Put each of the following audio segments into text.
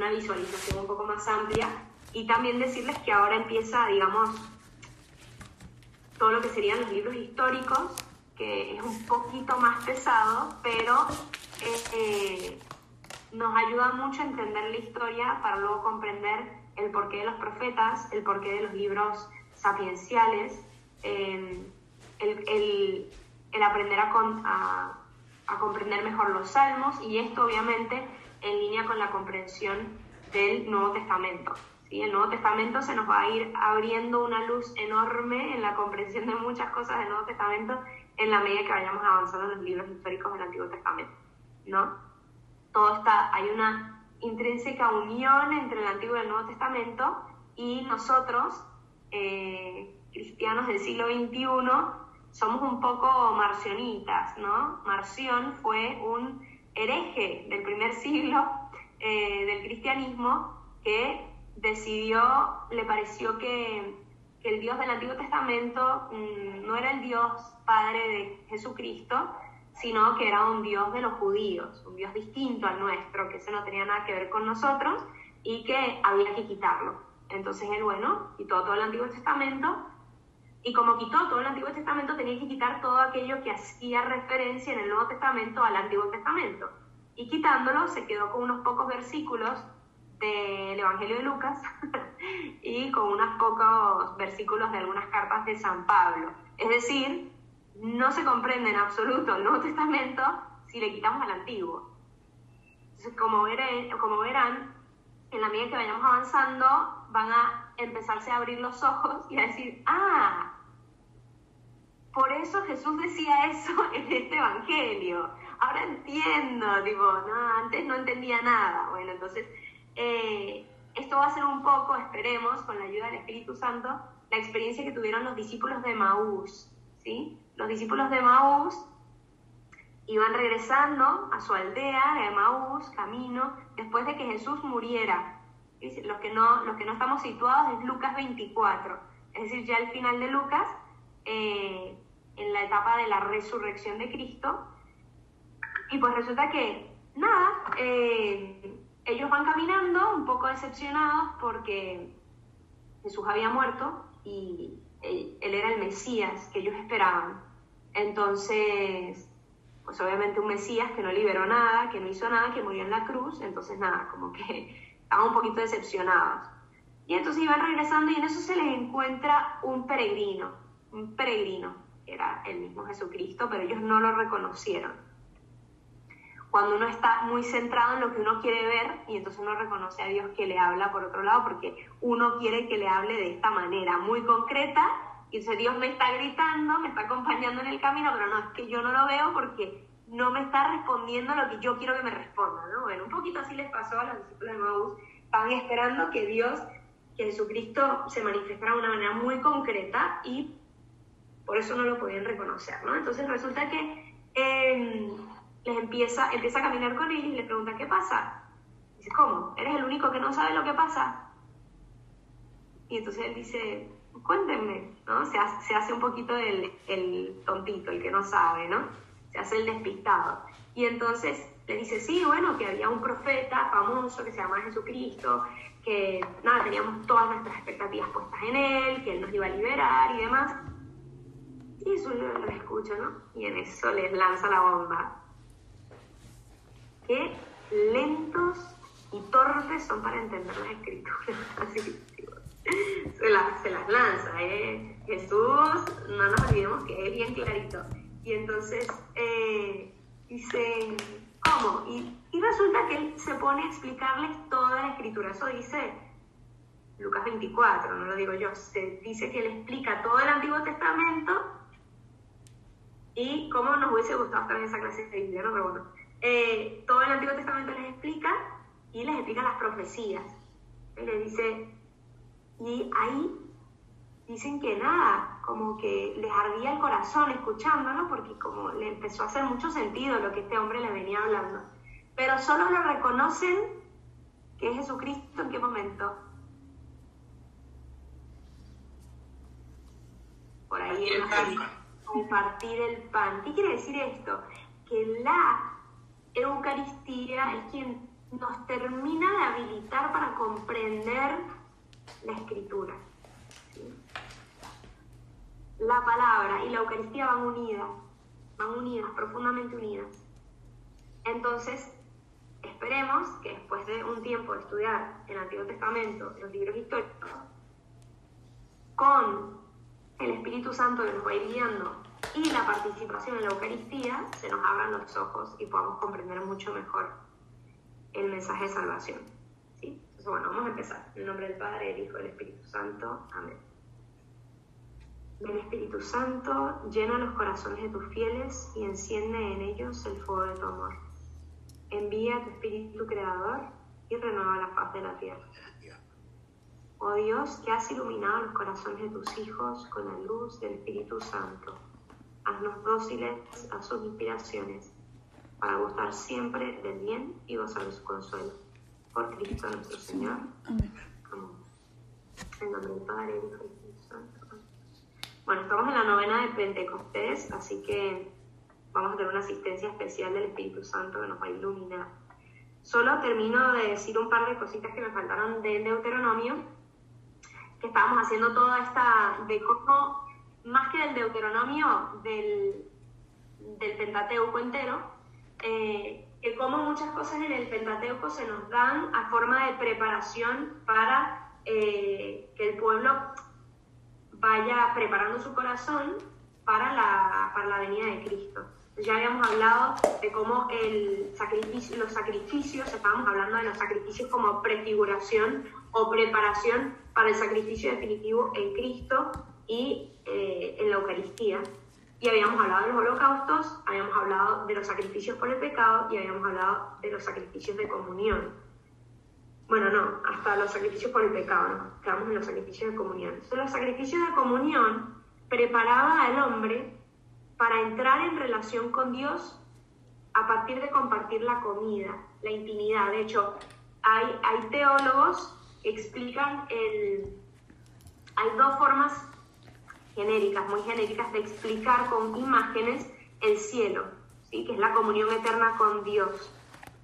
una visualización un poco más amplia, y también decirles que ahora empieza, digamos, todo lo que serían los libros históricos, que es un poquito más pesado, pero nos ayuda mucho a entender la historia para luego comprender el porqué de los profetas, el porqué de los libros sapienciales, el aprender a comprender mejor los salmos, y esto obviamente en línea con la comprensión del Nuevo Testamento. ¿Sí? El Nuevo Testamento se nos va a ir abriendo una luz enorme en la comprensión de muchas cosas del Nuevo Testamento en la medida que vayamos avanzando en los libros históricos del Antiguo Testamento, ¿no? Hay una intrínseca unión entre el Antiguo y el Nuevo Testamento, y nosotros, cristianos del siglo XXI, somos un poco marcionitas, ¿no? Marción fue un hereje del primer siglo del cristianismo que le pareció que el Dios del Antiguo Testamento no era el Dios Padre de Jesucristo, sino que era un Dios de los judíos, un Dios distinto al nuestro, que ese no tenía nada que ver con nosotros y que había que quitarlo. Entonces él, quitó todo el Antiguo Testamento, y como quitó todo el Antiguo Testamento, tenía que quitar todo aquello que hacía referencia en el Nuevo Testamento al Antiguo Testamento. Y quitándolo, se quedó con unos pocos versículos del Evangelio de Lucas y con unos pocos versículos de algunas cartas de San Pablo. Es decir, no se comprende en absoluto el Nuevo Testamento si le quitamos al Antiguo. Entonces, como verán, en la medida que vayamos avanzando, van a empezarse a abrir los ojos y a decir, por eso Jesús decía eso en este Evangelio. Ahora entiendo, antes no entendía nada. Bueno, entonces, esto va a ser un poco, esperemos, con la ayuda del Espíritu Santo, la experiencia que tuvieron los discípulos de Emaús, ¿sí? Los discípulos de Emaús iban regresando a su aldea de Emaús, camino, después de que Jesús muriera. Los que no estamos situados es Lucas 24, es decir, ya al final de Lucas, en la etapa de la resurrección de Cristo. Y pues resulta que, ellos van caminando un poco decepcionados porque Jesús había muerto y él era el Mesías que ellos esperaban. Entonces, pues obviamente un Mesías que no liberó nada, que no hizo nada, que murió en la cruz. Entonces como que estaban un poquito decepcionados. Y entonces iban regresando, y en eso se les encuentra un peregrino, que era el mismo Jesucristo, pero ellos no lo reconocieron. Cuando uno está muy centrado en lo que uno quiere ver, y entonces uno reconoce a Dios que le habla por otro lado, porque uno quiere que le hable de esta manera muy concreta, y entonces Dios me está gritando, me está acompañando en el camino, pero no, es que yo no lo veo porque no me está respondiendo lo que yo quiero que me responda, ¿no? Bueno, un poquito así les pasó a los discípulos de Emaús. Estaban esperando que Jesucristo se manifestara de una manera muy concreta, y por eso no lo podían reconocer, ¿no? Entonces resulta que empieza a caminar con ellos y le pregunta, ¿qué pasa? Dice, ¿cómo? ¿Eres el único que no sabe lo que pasa? Y entonces él dice, cuéntenme, ¿no? Se hace un poquito el tontito, el que no sabe, ¿no? Se hace el despistado. Y entonces le dice, sí, que había un profeta famoso que se llamaba Jesucristo, que teníamos todas nuestras expectativas puestas en él, que él nos iba a liberar y demás. Y eso lo escucha, ¿no? Y en eso les lanza la bomba. Qué lentos y torpes son para entender las escrituras. Así se las lanza, Jesús, no nos olvidemos que es bien clarito. Y entonces dicen, ¿cómo? Y resulta que él se pone a explicarles toda la escritura. Eso dice Lucas 24, no lo digo yo. Se dice que él explica todo el Antiguo Testamento, y cómo nos hubiese gustado estar en esa clase de Biblia, ¿no? Pero bueno, todo el Antiguo Testamento les explica, y les explica las profecías. Y les dice, y ahí dicen que como que les ardía el corazón escuchándolo, porque como le empezó a hacer mucho sentido lo que este hombre le venía hablando. Pero solo lo reconocen que es Jesucristo. ¿En qué momento? Por ahí compartir el pan. ¿Qué quiere decir esto? Que la Eucaristía es quien nos termina de habilitar para comprender la Escritura, ¿sí? La palabra y la Eucaristía van unidas, profundamente unidas. Entonces, esperemos que después de un tiempo de estudiar el Antiguo Testamento, los libros históricos, con el Espíritu Santo que nos va a ir guiando y la participación en la Eucaristía, se nos abran los ojos y podamos comprender mucho mejor el mensaje de salvación, ¿sí? Entonces, bueno, vamos a empezar. En el nombre del Padre, del Hijo y del Espíritu Santo. Amén. Ven, Espíritu Santo, llena los corazones de tus fieles y enciende en ellos el fuego de tu amor. Envía tu Espíritu Creador y renueva la faz de la tierra. Oh Dios, que has iluminado los corazones de tus hijos con la luz del Espíritu Santo, haznos dóciles a sus inspiraciones, para gustar siempre del bien y gozar de su consuelo. Por Cristo nuestro Señor. Amén. Amén. En nombre del Padre, del Hijo y del Espíritu Santo. Amén. Bueno, estamos en la novena de Pentecostés, así que vamos a tener una asistencia especial del Espíritu Santo que nos va a iluminar. Solo termino de decir un par de cositas que me faltaron del Deuteronomio, que estábamos haciendo toda esta, de cómo, más que del Deuteronomio, del Pentateuco entero, que como muchas cosas en el Pentateuco se nos dan a forma de preparación para que el pueblo vaya preparando su corazón para la venida de Cristo. Ya habíamos hablado de cómo los sacrificios, estábamos hablando de los sacrificios como prefiguración o preparación para el sacrificio definitivo en Cristo y en la Eucaristía. Y habíamos hablado de los holocaustos, habíamos hablado de los sacrificios por el pecado y habíamos hablado de los sacrificios de comunión. Bueno, no, hasta los sacrificios por el pecado, ¿no? Quedamos en los sacrificios de comunión. Entonces, los sacrificios de comunión preparaban al hombre para entrar en relación con Dios a partir de compartir la comida, la intimidad. De hecho, hay teólogos que explican hay dos formas genéricas, muy genéricas, de explicar con imágenes el cielo, ¿sí? Que es la comunión eterna con Dios.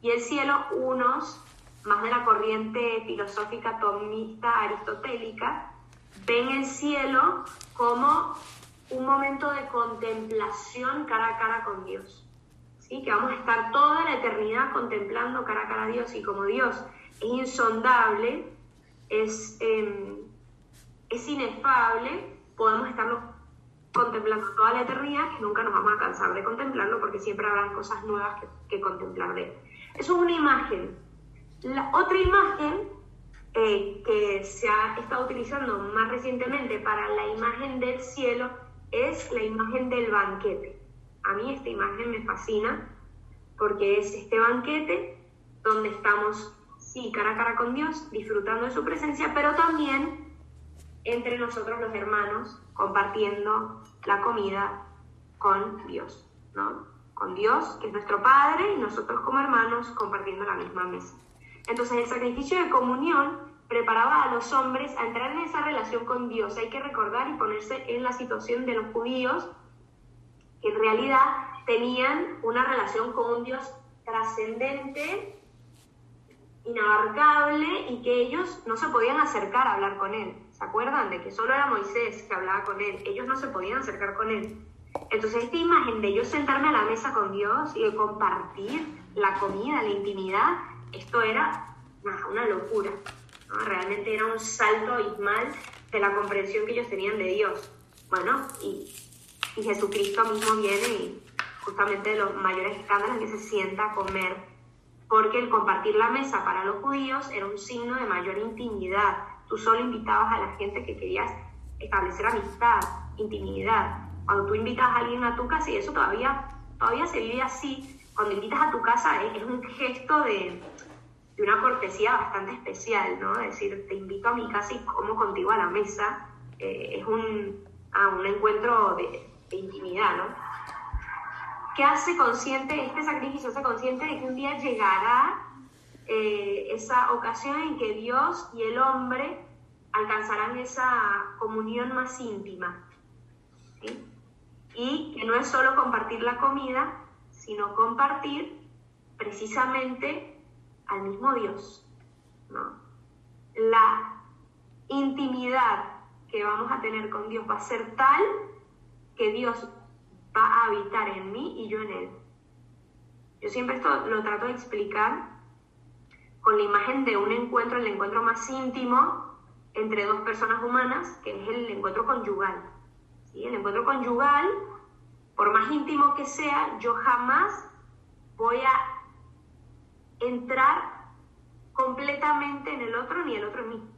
Y el cielo, unos, más de la corriente filosófica tomista aristotélica, ven el cielo como un momento de contemplación cara a cara con Dios, ¿sí? Que vamos a estar toda la eternidad contemplando cara a cara a Dios, y como Dios es insondable, es inefable, podemos estarlo contemplando toda la eternidad, que nunca nos vamos a cansar de contemplarlo, porque siempre habrá cosas nuevas que contemplar de él. Eso es una imagen. La otra imagen que se ha estado utilizando más recientemente para la imagen del cielo es la imagen del banquete. A mí esta imagen me fascina porque es este banquete donde estamos, sí, cara a cara con Dios, disfrutando de su presencia, pero también entre nosotros los hermanos, compartiendo la comida con Dios, ¿no? Con Dios, que es nuestro Padre, y nosotros como hermanos compartiendo la misma mesa. Entonces, el sacrificio de comunión preparaba a los hombres a entrar en esa relación con Dios. Hay que recordar y ponerse en la situación de los judíos, que en realidad tenían una relación con un Dios trascendente, inabarcable, y que ellos no se podían acercar a hablar con él. ¿Se acuerdan de que solo era Moisés que hablaba con él? Ellos no se podían acercar con él. Entonces, esta imagen de yo sentarme a la mesa con Dios y de compartir la comida, la intimidad, esto era una locura, ¿no? Realmente era un salto abismal de la comprensión que ellos tenían de Dios. Bueno, y Jesucristo mismo viene y justamente de los mayores escándalos que se sienta a comer, porque el compartir la mesa para los judíos era un signo de mayor intimidad. Tú solo invitabas a la gente que querías establecer amistad, intimidad. Cuando tú invitas a alguien a tu casa, y eso todavía se vive así, cuando invitas a tu casa es un gesto de una cortesía bastante especial, ¿no? Es decir, te invito a mi casa y como contigo a la mesa, es un encuentro de intimidad, ¿no? ¿Qué hace consciente este sacrificio? Hace consciente de que un día llegará esa ocasión en que Dios y el hombre alcanzarán esa comunión más íntima, ¿sí? Y que no es solo compartir la comida, sino compartir precisamente al mismo Dios, ¿no? La intimidad que vamos a tener con Dios va a ser tal que Dios va a habitar en mí y yo en Él. Yo siempre esto lo trato de explicar con la imagen de un encuentro, el encuentro más íntimo entre dos personas humanas, que es el encuentro conyugal. ¿Sí? El encuentro conyugal, por más íntimo que sea, yo jamás voy a entrar completamente en el otro ni el otro en mí.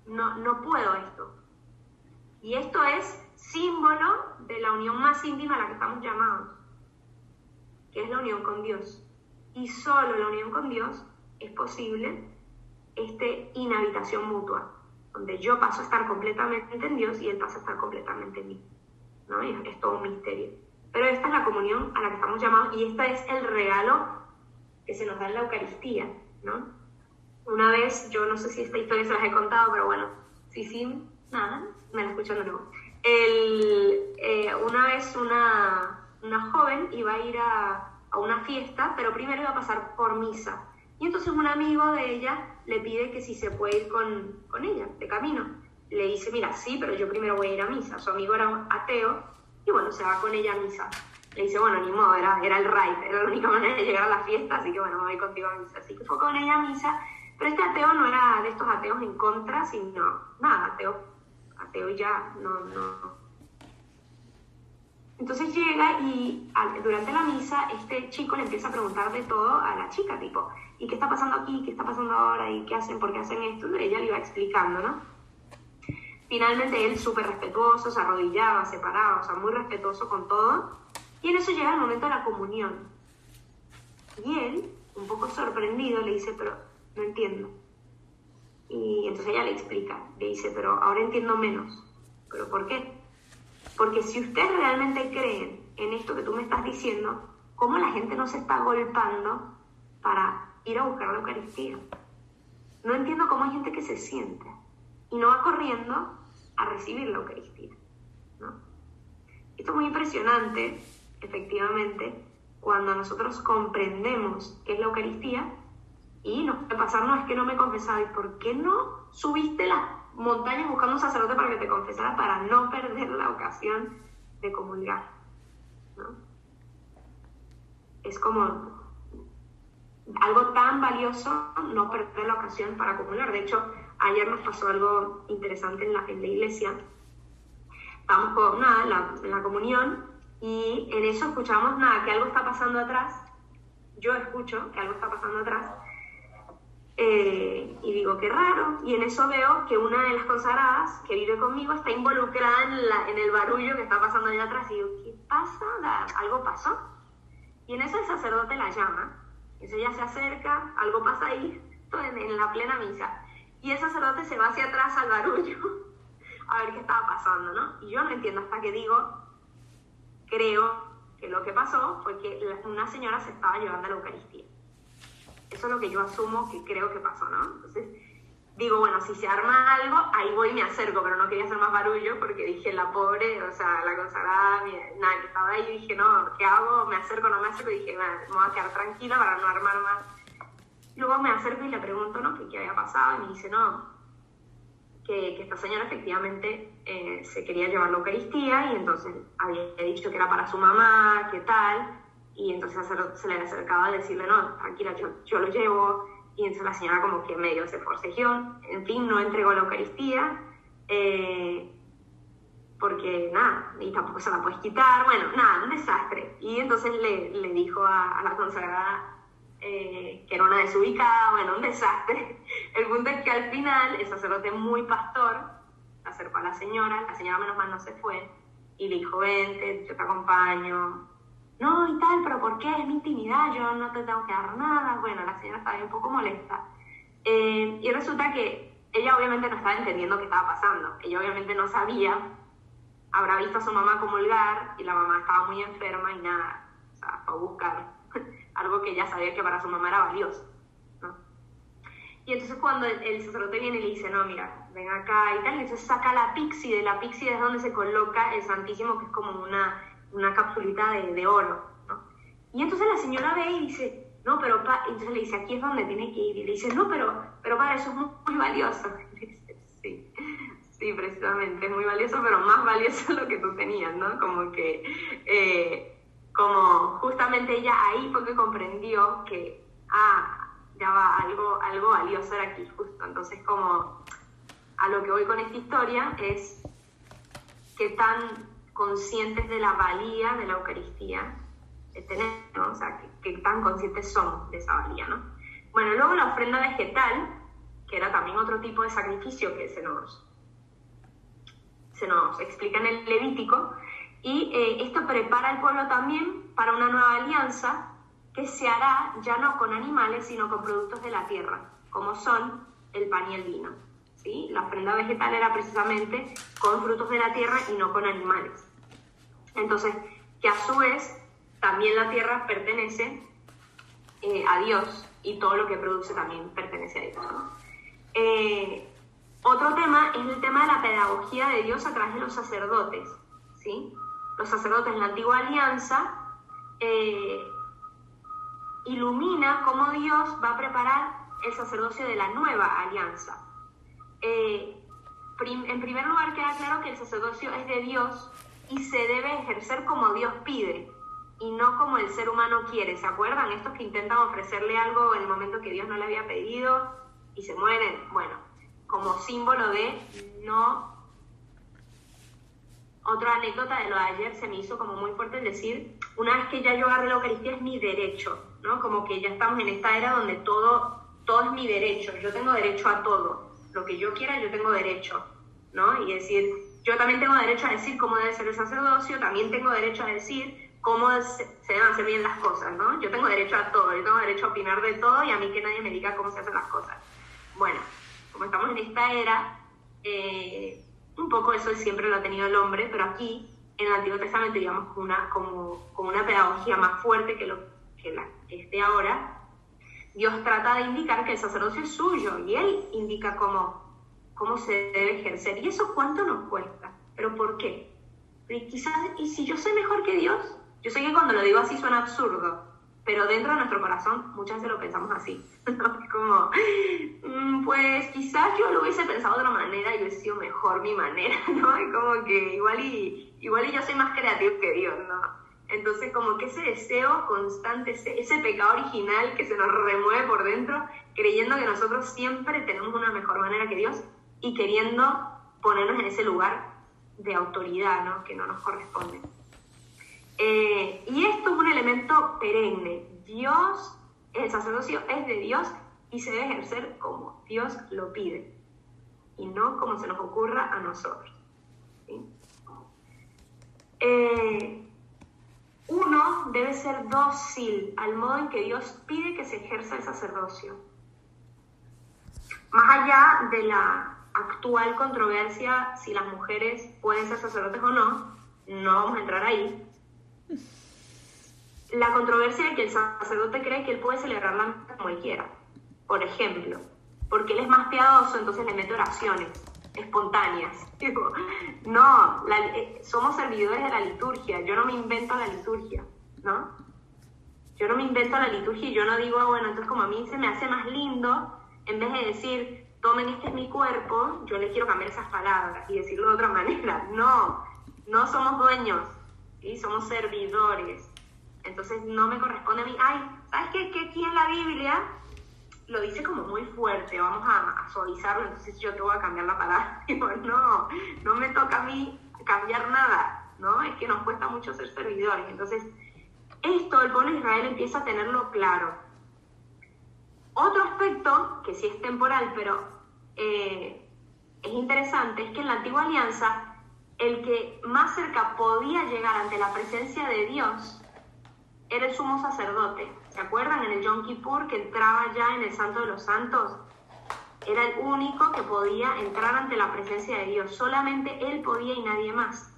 No puedo esto. Y esto es símbolo de la unión más íntima a la que estamos llamados, que es la unión con Dios. Y solo la unión con Dios es posible inhabitación mutua, donde yo paso a estar completamente en Dios y Él pasa a estar completamente en mí, ¿no? Y es todo un misterio. Pero esta es la comunión a la que estamos llamados y este es el regalo que se nos da en la Eucaristía, ¿no? Una vez, yo no sé si esta historia se las he contado, pero bueno, sí, nada, me la escuchan de nuevo. Una vez una joven iba a ir a una fiesta, pero primero iba a pasar por misa. Y entonces un amigo de ella le pide que si se puede ir con ella, de camino. Le dice, mira, sí, pero yo primero voy a ir a misa. Su amigo era un ateo, y bueno, se va con ella a misa. Le dice, bueno, ni modo, era el ride, era la única manera de llegar a la fiesta, así que bueno, me voy contigo a misa. Así que fue con ella a misa, pero este ateo no era de estos ateos en contra, sino, nada, ateo ya, no. Entonces llega y durante la misa este chico le empieza a preguntar de todo a la chica, tipo, ¿y qué está pasando aquí? ¿Qué está pasando ahora? ¿Y qué hacen? ¿Por qué hacen esto? Y ella le iba explicando, ¿no? Finalmente él súper respetuoso, se arrodillaba, se paraba, o sea, muy respetuoso con todo. Y en eso llega el momento de la comunión. Y él, un poco sorprendido, le dice, pero no entiendo. Y entonces ella le explica, le dice, pero ahora entiendo menos. ¿Pero por qué? Porque si ustedes realmente creen en esto que tú me estás diciendo, ¿cómo la gente no se está agolpando para ir a buscar la Eucaristía? No entiendo cómo hay gente que se siente y no va corriendo a recibir la Eucaristía, ¿no? Esto es muy impresionante, efectivamente, cuando nosotros comprendemos qué es la Eucaristía y nos puede pasar, no, es que no me he confesado. ¿Y por qué no subiste las montañas buscando un sacerdote para que te confesara, para no perder la ocasión de comulgar, ¿no? Es como algo tan valioso no perder la ocasión para comulgar. De hecho, ayer nos pasó algo interesante en la iglesia. Estábamos con en la comunión y en eso escuchamos que algo está pasando atrás. Yo escucho que algo está pasando atrás y digo, qué raro. Y en eso veo que una de las consagradas que vive conmigo está involucrada en el barullo que está pasando allá atrás. Y digo, ¿qué pasa? ¿Algo pasó? Y en eso el sacerdote la llama. Entonces ella se acerca, algo pasa ahí, en la plena misa. Y el sacerdote se va hacia atrás al barullo a ver qué estaba pasando, ¿no? Y yo no entiendo hasta que digo, creo que lo que pasó fue que una señora se estaba llevando a la Eucaristía. Eso es lo que yo asumo que creo que pasó, ¿no? Entonces digo, bueno, si se arma algo, ahí voy y me acerco, pero no quería hacer más barullo porque dije, la pobre, o sea, la consagrada, que estaba ahí, y dije, no, ¿qué hago? ¿Me acerco o no me acerco? Y dije, me voy a quedar tranquila para no armar más. Luego me acerco y le pregunto, ¿no?, qué había pasado, y me dice, no, que esta señora efectivamente se quería llevar la Eucaristía y entonces había dicho que era para su mamá, qué tal, y entonces se le acercaba a decirle, no, tranquila, yo lo llevo. Y entonces la señora como que medio se forcejeó, en fin, no entregó la Eucaristía, porque nada, y tampoco se la puedes quitar, bueno, nada, un desastre. Y entonces le dijo a la consagrada que era una desubicada, bueno, un desastre. El punto es que al final el sacerdote muy pastor se acercó a la señora menos mal no se fue, y le dijo, vente, yo te acompaño. No, y tal, pero ¿por qué? Es mi intimidad, yo no te tengo que dar nada. Bueno, la señora estaba un poco molesta. Y resulta que ella obviamente no estaba entendiendo qué estaba pasando. Ella obviamente no sabía, habrá visto a su mamá comulgar y la mamá estaba muy enferma y nada, o sea, fue a buscar algo que ella sabía que para su mamá era valioso, ¿no? Y entonces cuando el sacerdote viene y le dice, no, mira, ven acá y tal, y entonces saca la píxide es donde se coloca el Santísimo, que es como una capsulita de oro, ¿no? Y entonces la señora ve y dice, no, pero entonces le dice, aquí es donde tiene que ir. Y le dice, no, pero padre, eso es muy, muy valioso. Y le dice, sí, sí, precisamente, es muy valioso, pero más valioso lo que tú tenías, ¿no? Como que, como justamente ella ahí fue que comprendió que, ya va, algo valioso era aquí, justo. Entonces, como a lo que voy con esta historia es qué tan conscientes de la valía de la Eucaristía tenemos, ¿no? O sea, qué tan conscientes somos de esa valía, ¿no? Bueno, luego la ofrenda vegetal, que era también otro tipo de sacrificio que se nos explica en el Levítico, y esto prepara al pueblo también para una nueva alianza que se hará ya no con animales, sino con productos de la tierra, como son el pan y el vino, ¿sí? La ofrenda vegetal era precisamente con frutos de la tierra y no con animales. Entonces, que a su vez también la tierra pertenece a Dios y todo lo que produce también pertenece a Dios, ¿no? Otro tema es el tema de la pedagogía de Dios a través de los sacerdotes, ¿sí? Los sacerdotes en la antigua alianza ilumina cómo Dios va a preparar el sacerdocio de la nueva alianza. En primer lugar, queda claro que el sacerdocio es de Dios y se debe ejercer como Dios pide y no como el ser humano quiere. ¿Se acuerdan? Estos que intentan ofrecerle algo en el momento que Dios no le había pedido y se mueren. Bueno, como símbolo de no... Otra anécdota de lo de ayer se me hizo como muy fuerte el decir, una vez que ya yo agarré la Eucaristía es mi derecho, ¿no? Como que ya estamos en esta era donde todo es mi derecho, yo tengo derecho a todo, lo que yo quiera yo tengo derecho, ¿no? Y decir, yo también tengo derecho a decir cómo debe ser el sacerdocio, también tengo derecho a decir cómo se deben hacer bien las cosas, ¿no? Yo tengo derecho a todo, yo tengo derecho a opinar de todo y a mí que nadie me diga cómo se hacen las cosas. Bueno, como estamos en esta era, un poco eso siempre lo ha tenido el hombre, pero aquí en el Antiguo Testamento, digamos, como una pedagogía más fuerte que la que esté ahora, Dios trata de indicar que el sacerdocio es suyo y Él indica cómo se debe ejercer. ¿Y eso cuánto nos cuesta? ¿Pero por qué? ¿Y si yo soy mejor que Dios? Yo sé que cuando lo digo así suena absurdo, pero dentro de nuestro corazón muchas veces lo pensamos así. Como, pues quizás yo lo hubiese pensado de otra manera y hubiese sido mejor mi manera, ¿no? Y como que igual y yo soy más creativo que Dios, ¿no? Entonces como que ese deseo constante, ese pecado original que se nos remueve por dentro, creyendo que nosotros siempre tenemos una mejor manera que Dios y queriendo ponernos en ese lugar de autoridad, ¿no? Que no nos corresponde. Y esto es un elemento perenne. Dios, el sacerdocio es de Dios y se debe ejercer como Dios lo pide y no como se nos ocurra a nosotros, ¿sí? Uno debe ser dócil al modo en que Dios pide que se ejerza el sacerdocio. Más allá de la actual controversia si las mujeres pueden ser sacerdotes o no vamos a entrar ahí. La controversia de que el sacerdote cree que él puede celebrar la misa como él quiera, por ejemplo, porque él es más piadoso, entonces le mete oraciones espontáneas. Digo, no, somos servidores de la liturgia, yo no me invento la liturgia, ¿no? Yo no me invento la liturgia y yo no digo, bueno, entonces como a mí se me hace más lindo, en vez de decir, tomen, este es mi cuerpo, yo le quiero cambiar esas palabras y decirlo de otra manera. No somos dueños, ¿sí? Somos servidores. Entonces no me corresponde a mí. ¿Sabes qué? Que aquí en la Biblia lo dice como muy fuerte, vamos a suavizarlo, entonces yo te voy a cambiar la palabra. Digo, no me toca a mí cambiar nada, ¿no? Es que nos cuesta mucho ser servidores. Entonces, esto el pueblo de Israel empieza a tenerlo claro. Otro aspecto, que sí es temporal, pero es interesante, es que en la antigua alianza, el que más cerca podía llegar ante la presencia de Dios era el sumo sacerdote. ¿Se acuerdan? En el Yom Kippur, que entraba ya en el Santo de los Santos, era el único que podía entrar ante la presencia de Dios. Solamente él podía y nadie más.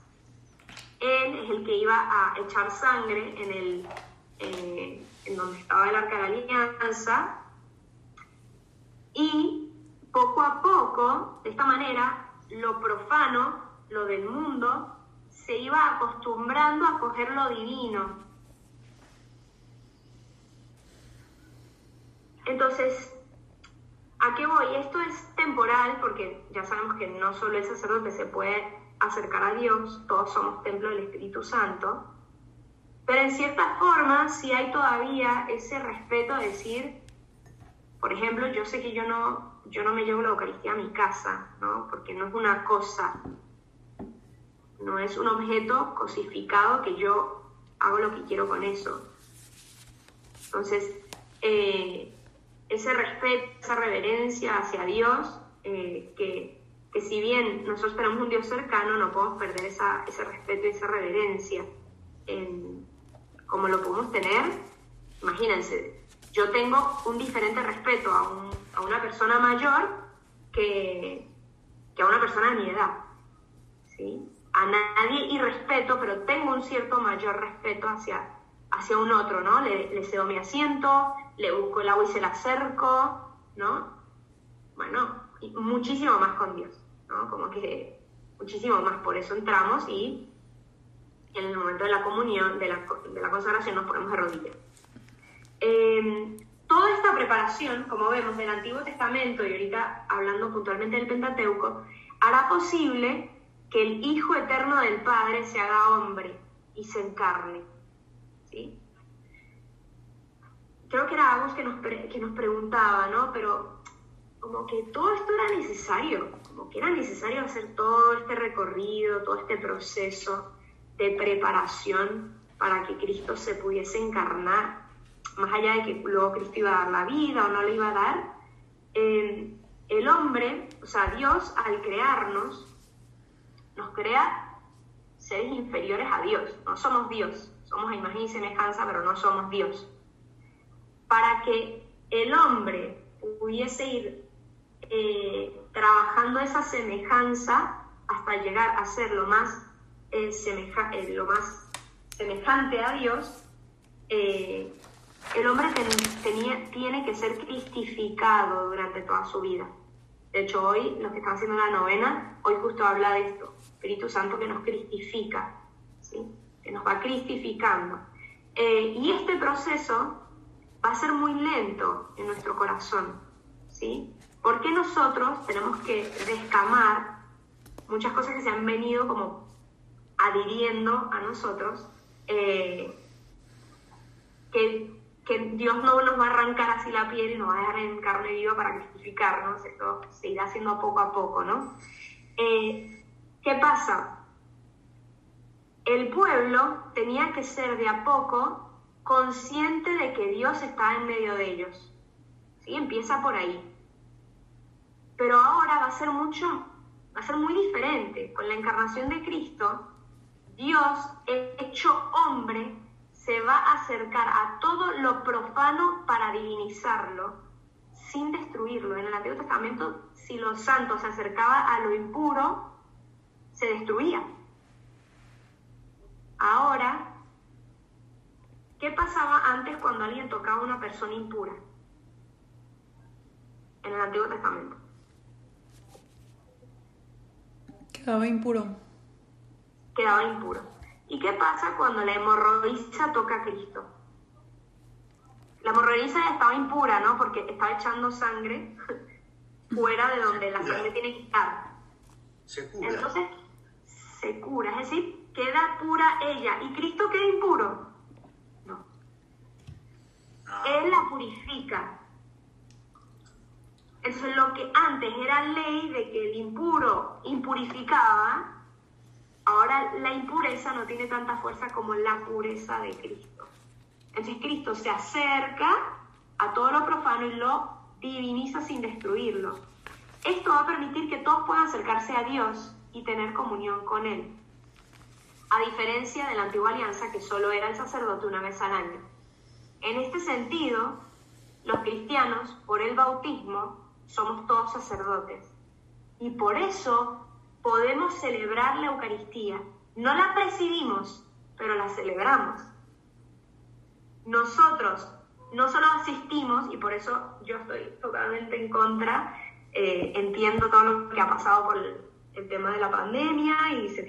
Él es el que iba a echar sangre en donde estaba el Arca de la Alianza, y poco a poco, de esta manera, lo profano, lo del mundo, se iba acostumbrando a coger lo divino. Entonces, ¿a qué voy? Esto es temporal porque ya sabemos que no solo el sacerdote se puede acercar a Dios, todos somos templo del Espíritu Santo, pero en cierta forma sí hay todavía ese respeto de decir, por ejemplo, yo sé que yo no me llevo la Eucaristía a mi casa, ¿no? Porque no es una cosa, no es un objeto cosificado que yo hago lo que quiero con eso. Entonces, ese respeto, esa reverencia hacia Dios, que si bien nosotros tenemos un Dios cercano, no podemos perder ese respeto y esa reverencia como lo podemos tener. Imagínense, yo tengo un diferente respeto a una persona mayor que a una persona de mi edad, ¿sí? A nadie irrespeto, pero tengo un cierto mayor respeto hacia un otro, ¿no? Le cedo mi asiento, le busco el agua y se la acerco, ¿no? Bueno, y muchísimo más con Dios, ¿no? Como que muchísimo más. Por eso entramos y en el momento de la comunión, de la consagración, nos ponemos de rodillas. Toda esta preparación, como vemos, del Antiguo Testamento y ahorita hablando puntualmente del Pentateuco, hará posible que el Hijo Eterno del Padre se haga hombre y se encarne, ¿sí? Creo que era Agus que nos preguntaba, ¿no? Pero como que todo esto era necesario, como que era necesario hacer todo este recorrido, todo este proceso de preparación para que Cristo se pudiese encarnar, más allá de que luego Cristo iba a dar la vida o no le iba a dar. El hombre, o sea, Dios al crearnos, nos crea seres inferiores a Dios. No somos Dios, somos a imagen y semejanza, pero no somos Dios. Para que el hombre pudiese ir trabajando esa semejanza hasta llegar a ser lo más semejante a Dios, el hombre tiene que ser cristificado durante toda su vida. De hecho, hoy, los que están haciendo la novena, hoy justo habla de esto, Espíritu Santo que nos cristifica, ¿sí? Que nos va cristificando. Y este proceso va a ser muy lento en nuestro corazón, ¿sí? Porque nosotros tenemos que descamar muchas cosas que se han venido como adhiriendo a nosotros, que Dios no nos va a arrancar así la piel y nos va a dejar en carne viva para cristificarnos. Esto se irá haciendo poco a poco, ¿no? ¿Qué pasa? El pueblo tenía que ser de a poco consciente de que Dios está en medio de ellos, ¿sí? Empieza por ahí. Pero ahora va a ser muy diferente. Con la encarnación de Cristo, Dios, hecho hombre, se va a acercar a todo lo profano para divinizarlo, sin destruirlo. En el Antiguo Testamento, si lo santo se acercaba a lo impuro, se destruía. Ahora, ¿qué pasaba antes cuando alguien tocaba a una persona impura? En el Antiguo Testamento. Quedaba impuro. Quedaba impuro. ¿Y qué pasa cuando la hemorroísa toca a Cristo? La hemorroísa estaba impura, ¿no? Porque estaba echando sangre fuera de donde la sangre tiene que estar. Se cura. Entonces, se cura, es decir, queda pura ella. ¿Y Cristo queda impuro? No. Él la purifica. Entonces, lo que antes era ley de que el impuro impurificaba, ahora la impureza no tiene tanta fuerza como la pureza de Cristo. Entonces Cristo se acerca a todo lo profano y lo diviniza sin destruirlo. Esto va a permitir que todos puedan acercarse a Dios y tener comunión con Él. A diferencia de la antigua alianza, que solo era el sacerdote una vez al año. En este sentido, los cristianos, por el bautismo, somos todos sacerdotes. Y por eso podemos celebrar la Eucaristía. No la presidimos, pero la celebramos. Nosotros no solo asistimos, y por eso yo estoy totalmente en contra, entiendo todo lo que ha pasado por el tema de la pandemia y se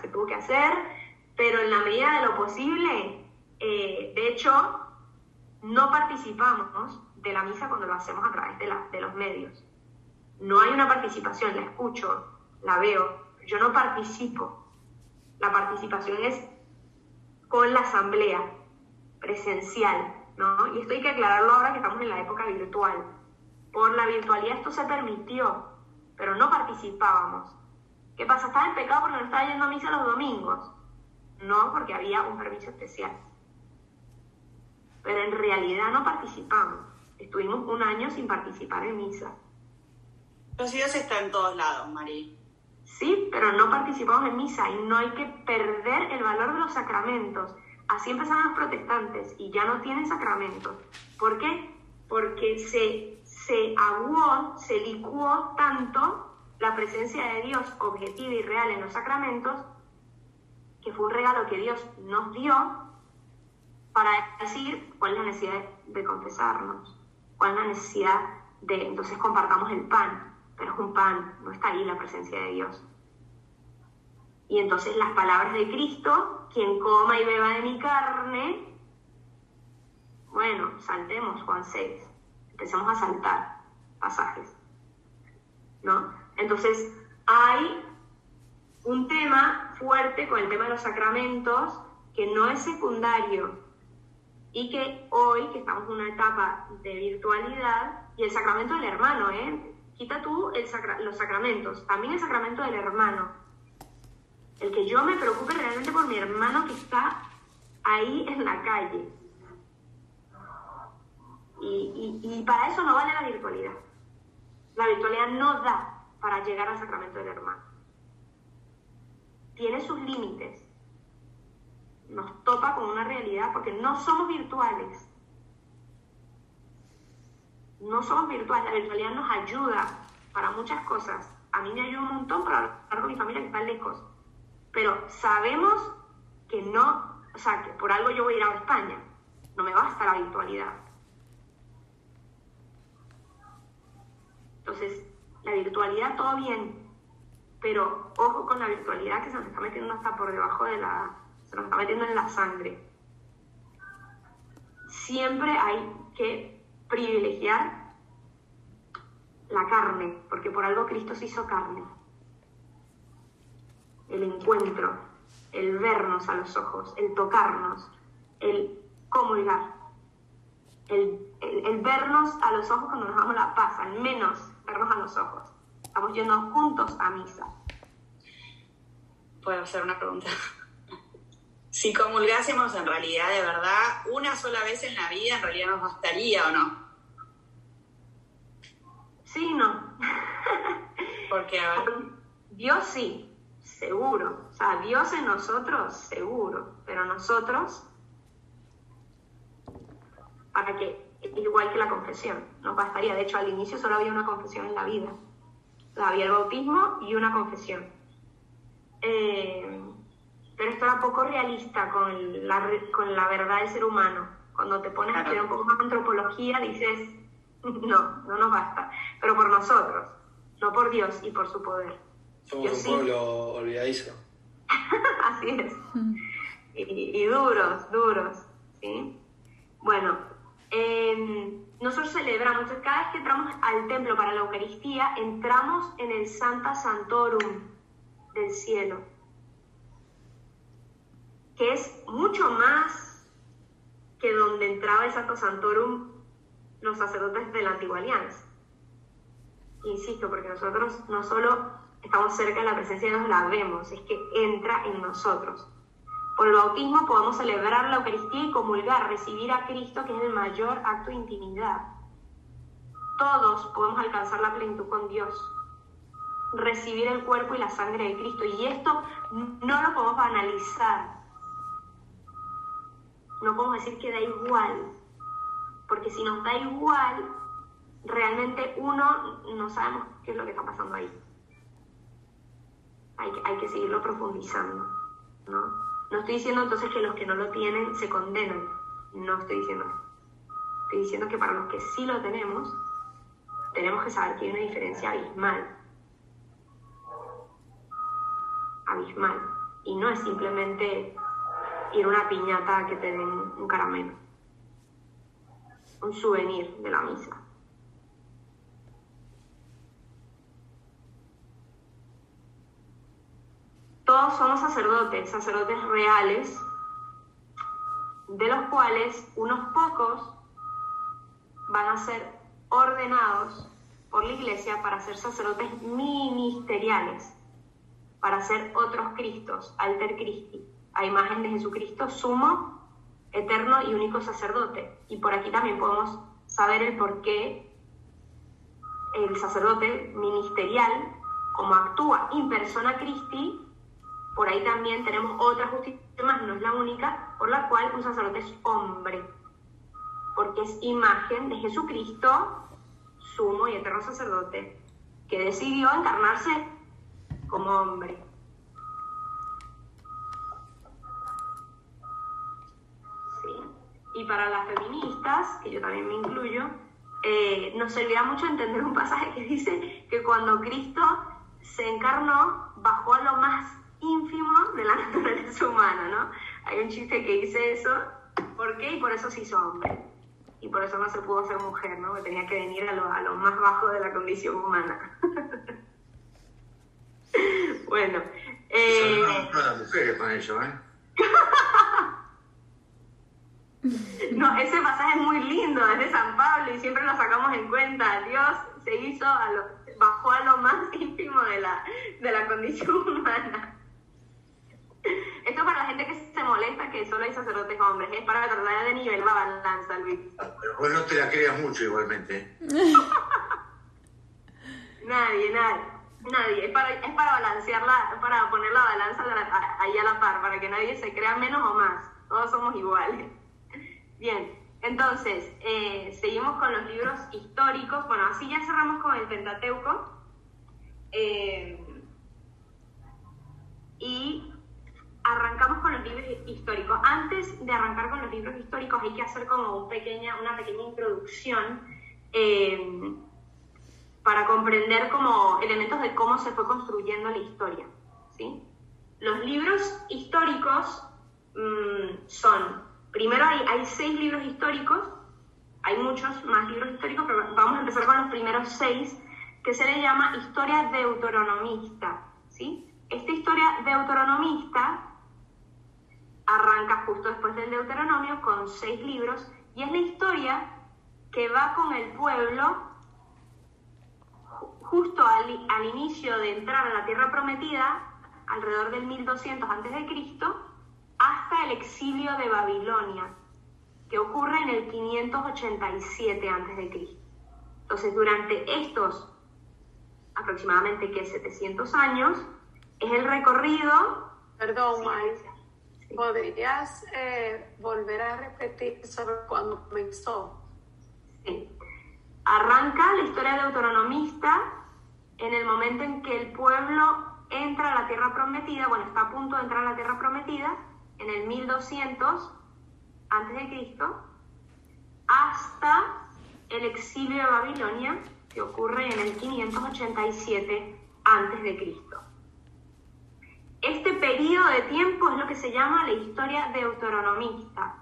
tuvo que hacer, pero en la medida de lo posible, de hecho, no participamos de la misa cuando lo hacemos a través de los medios. No hay una participación, la escucho, la veo, yo no participo. La participación es con la asamblea presencial, ¿no? Y esto hay que aclararlo ahora que estamos en la época virtual. Por la virtualidad esto se permitió, pero no participábamos. ¿Qué pasa? Estaba en pecado porque no estaba yendo a misa los domingos. No, porque había un permiso especial. Pero en realidad no participamos. Estuvimos un año sin participar en misa. Pero si Dios está en todos lados, Mari. Sí, pero no participamos en misa y no hay que perder el valor de los sacramentos. Así empezaron los protestantes y ya no tienen sacramentos. ¿Por qué? Porque se aguó, se licuó tanto la presencia de Dios objetiva y real en los sacramentos, que fue un regalo que Dios nos dio para decir cuál es la necesidad de confesarnos, cuál es la necesidad de, entonces compartamos el pan, pero es un pan, no está ahí la presencia de Dios. Y entonces las palabras de Cristo, quien coma y beba de mi carne, bueno, saltemos Juan 6, empecemos a saltar pasajes, ¿no? Entonces hay un tema fuerte con el tema de los sacramentos que no es secundario y que hoy, que estamos en una etapa de virtualidad, y el sacramento del hermano, quita tú los sacramentos, también el sacramento del hermano. El que yo me preocupe realmente por mi hermano que está ahí en la calle. Y para eso no vale la virtualidad. La virtualidad no da para llegar al sacramento del hermano. Tiene sus límites. Nos topa con una realidad porque no somos virtuales. No somos virtuales. La virtualidad nos ayuda para muchas cosas. A mí me ayuda un montón para hablar con mi familia que está lejos. Pero sabemos que no, o sea, que por algo yo voy a ir a España. No me basta la virtualidad. Entonces, la virtualidad todo bien, pero ojo con la virtualidad que se nos está metiendo hasta por debajo se nos está metiendo en la sangre. Siempre hay que privilegiar la carne, porque por algo Cristo se hizo carne. El encuentro, el vernos a los ojos, el tocarnos, el comulgar, el vernos a los ojos cuando nos damos la paz, al menos vernos a los ojos. Estamos yendo juntos a misa. ¿Puedo hacer una pregunta? Si comulgásemos en realidad, de verdad, una sola vez en la vida, ¿en realidad nos bastaría o no? Sí, no. Porque, a ver... Dios sí, seguro. O sea, Dios en nosotros, seguro. Pero nosotros, ¿para qué? Igual que la confesión, nos bastaría. De hecho, al inicio solo había una confesión en la vida. O sea, había el bautismo y una confesión. Pero esto era poco realista con la verdad del ser humano. Cuando te pones a estudiar un poco más de antropología, dices, no nos basta. Pero por nosotros, no por Dios y por su poder. Somos un pueblo olvidadizo. Así es. Y duros, ¿sí? Bueno, nosotros celebramos, entonces cada vez que entramos al templo para la Eucaristía, entramos en el Sancta Sanctorum del cielo, que es mucho más que donde entraba el Sancta Sanctorum los sacerdotes de la Antigua Alianza. Insisto, porque nosotros no solo estamos cerca de la presencia de Dios, la vemos, es que entra en nosotros. Por el bautismo podemos celebrar la Eucaristía y comulgar, recibir a Cristo, que es el mayor acto de intimidad. Todos podemos alcanzar la plenitud con Dios, recibir el cuerpo y la sangre de Cristo, y esto no lo podemos banalizar. No podemos decir que da igual, porque si nos da igual, realmente no sabemos qué es lo que está pasando ahí. Hay que seguirlo profundizando, ¿no? No estoy diciendo entonces que los que no lo tienen se condenan. No estoy diciendo eso. Estoy diciendo que para los que sí lo tenemos que saber que hay una diferencia abismal. Abismal. Y no es simplemente ir a una piñata a que te den un caramelo. un souvenir de la misa. Todos somos sacerdotes, sacerdotes reales, de los cuales unos pocos van a ser ordenados por la Iglesia para ser sacerdotes ministeriales, para ser otros Cristos, alter Christi, a imagen de Jesucristo, sumo, eterno y único sacerdote. Y por aquí también podemos saber el por qué el sacerdote ministerial, como actúa in persona Christi, por ahí también tenemos otra justicia más, no es la única, por la cual un sacerdote es hombre, porque es imagen de Jesucristo, sumo y eterno sacerdote, que decidió encarnarse como hombre. Sí. Y para las feministas, que yo también me incluyo, nos servirá mucho entender un pasaje que dice que cuando Cristo se encarnó, bajó a lo más ínfimo de la naturaleza humana, ¿no? Hay un chiste que dice eso, ¿por qué? Y por eso se hizo hombre. Y por eso no se pudo ser mujer, ¿no? Que tenía que venir a lo más bajo de la condición humana. Bueno. No las mujeres con eso, ¿eh? No, ese pasaje es muy lindo, es de San Pablo y siempre lo sacamos en cuenta. Dios se hizo, bajó a lo más ínfimo de la condición humana. Esto para la gente que se molesta que solo hay sacerdotes hombres, es para tratar de nivelar la balanza, Luis. Pero vos no te la creas mucho igualmente. Nadie. Es para balancearla, para poner la balanza ahí a la par, para que nadie se crea menos o más. Todos somos iguales. Bien, entonces, seguimos con los libros históricos. Bueno, así ya cerramos con el Pentateuco. Y arrancamos con los libros históricos. Antes de arrancar con los libros históricos hay que hacer como una pequeña introducción para comprender como elementos de cómo se fue construyendo la historia, ¿sí? Los libros históricos son, primero hay 6 libros históricos, hay muchos más libros históricos, pero vamos a empezar con los primeros 6, que se le llama historia deuteronomista, ¿sí? Esta historia deuteronomista arranca justo después del Deuteronomio con 6 libros y es la historia que va con el pueblo justo al inicio de entrar a la tierra prometida, alrededor del 1200 a.C., hasta el exilio de Babilonia, que ocurre en el 587 a.C. Entonces, durante estos aproximadamente 700 años, es el recorrido... Perdón, May, ¿podrías volver a repetir sobre cuándo comenzó? Sí. Arranca la historia deuteronomista en el momento en que el pueblo entra a la tierra prometida, bueno, está a punto de entrar a la tierra prometida, en el 1200 a.C., hasta el exilio de Babilonia, que ocurre en el 587 a.C. Este periodo de tiempo es lo que se llama la historia deuteronomista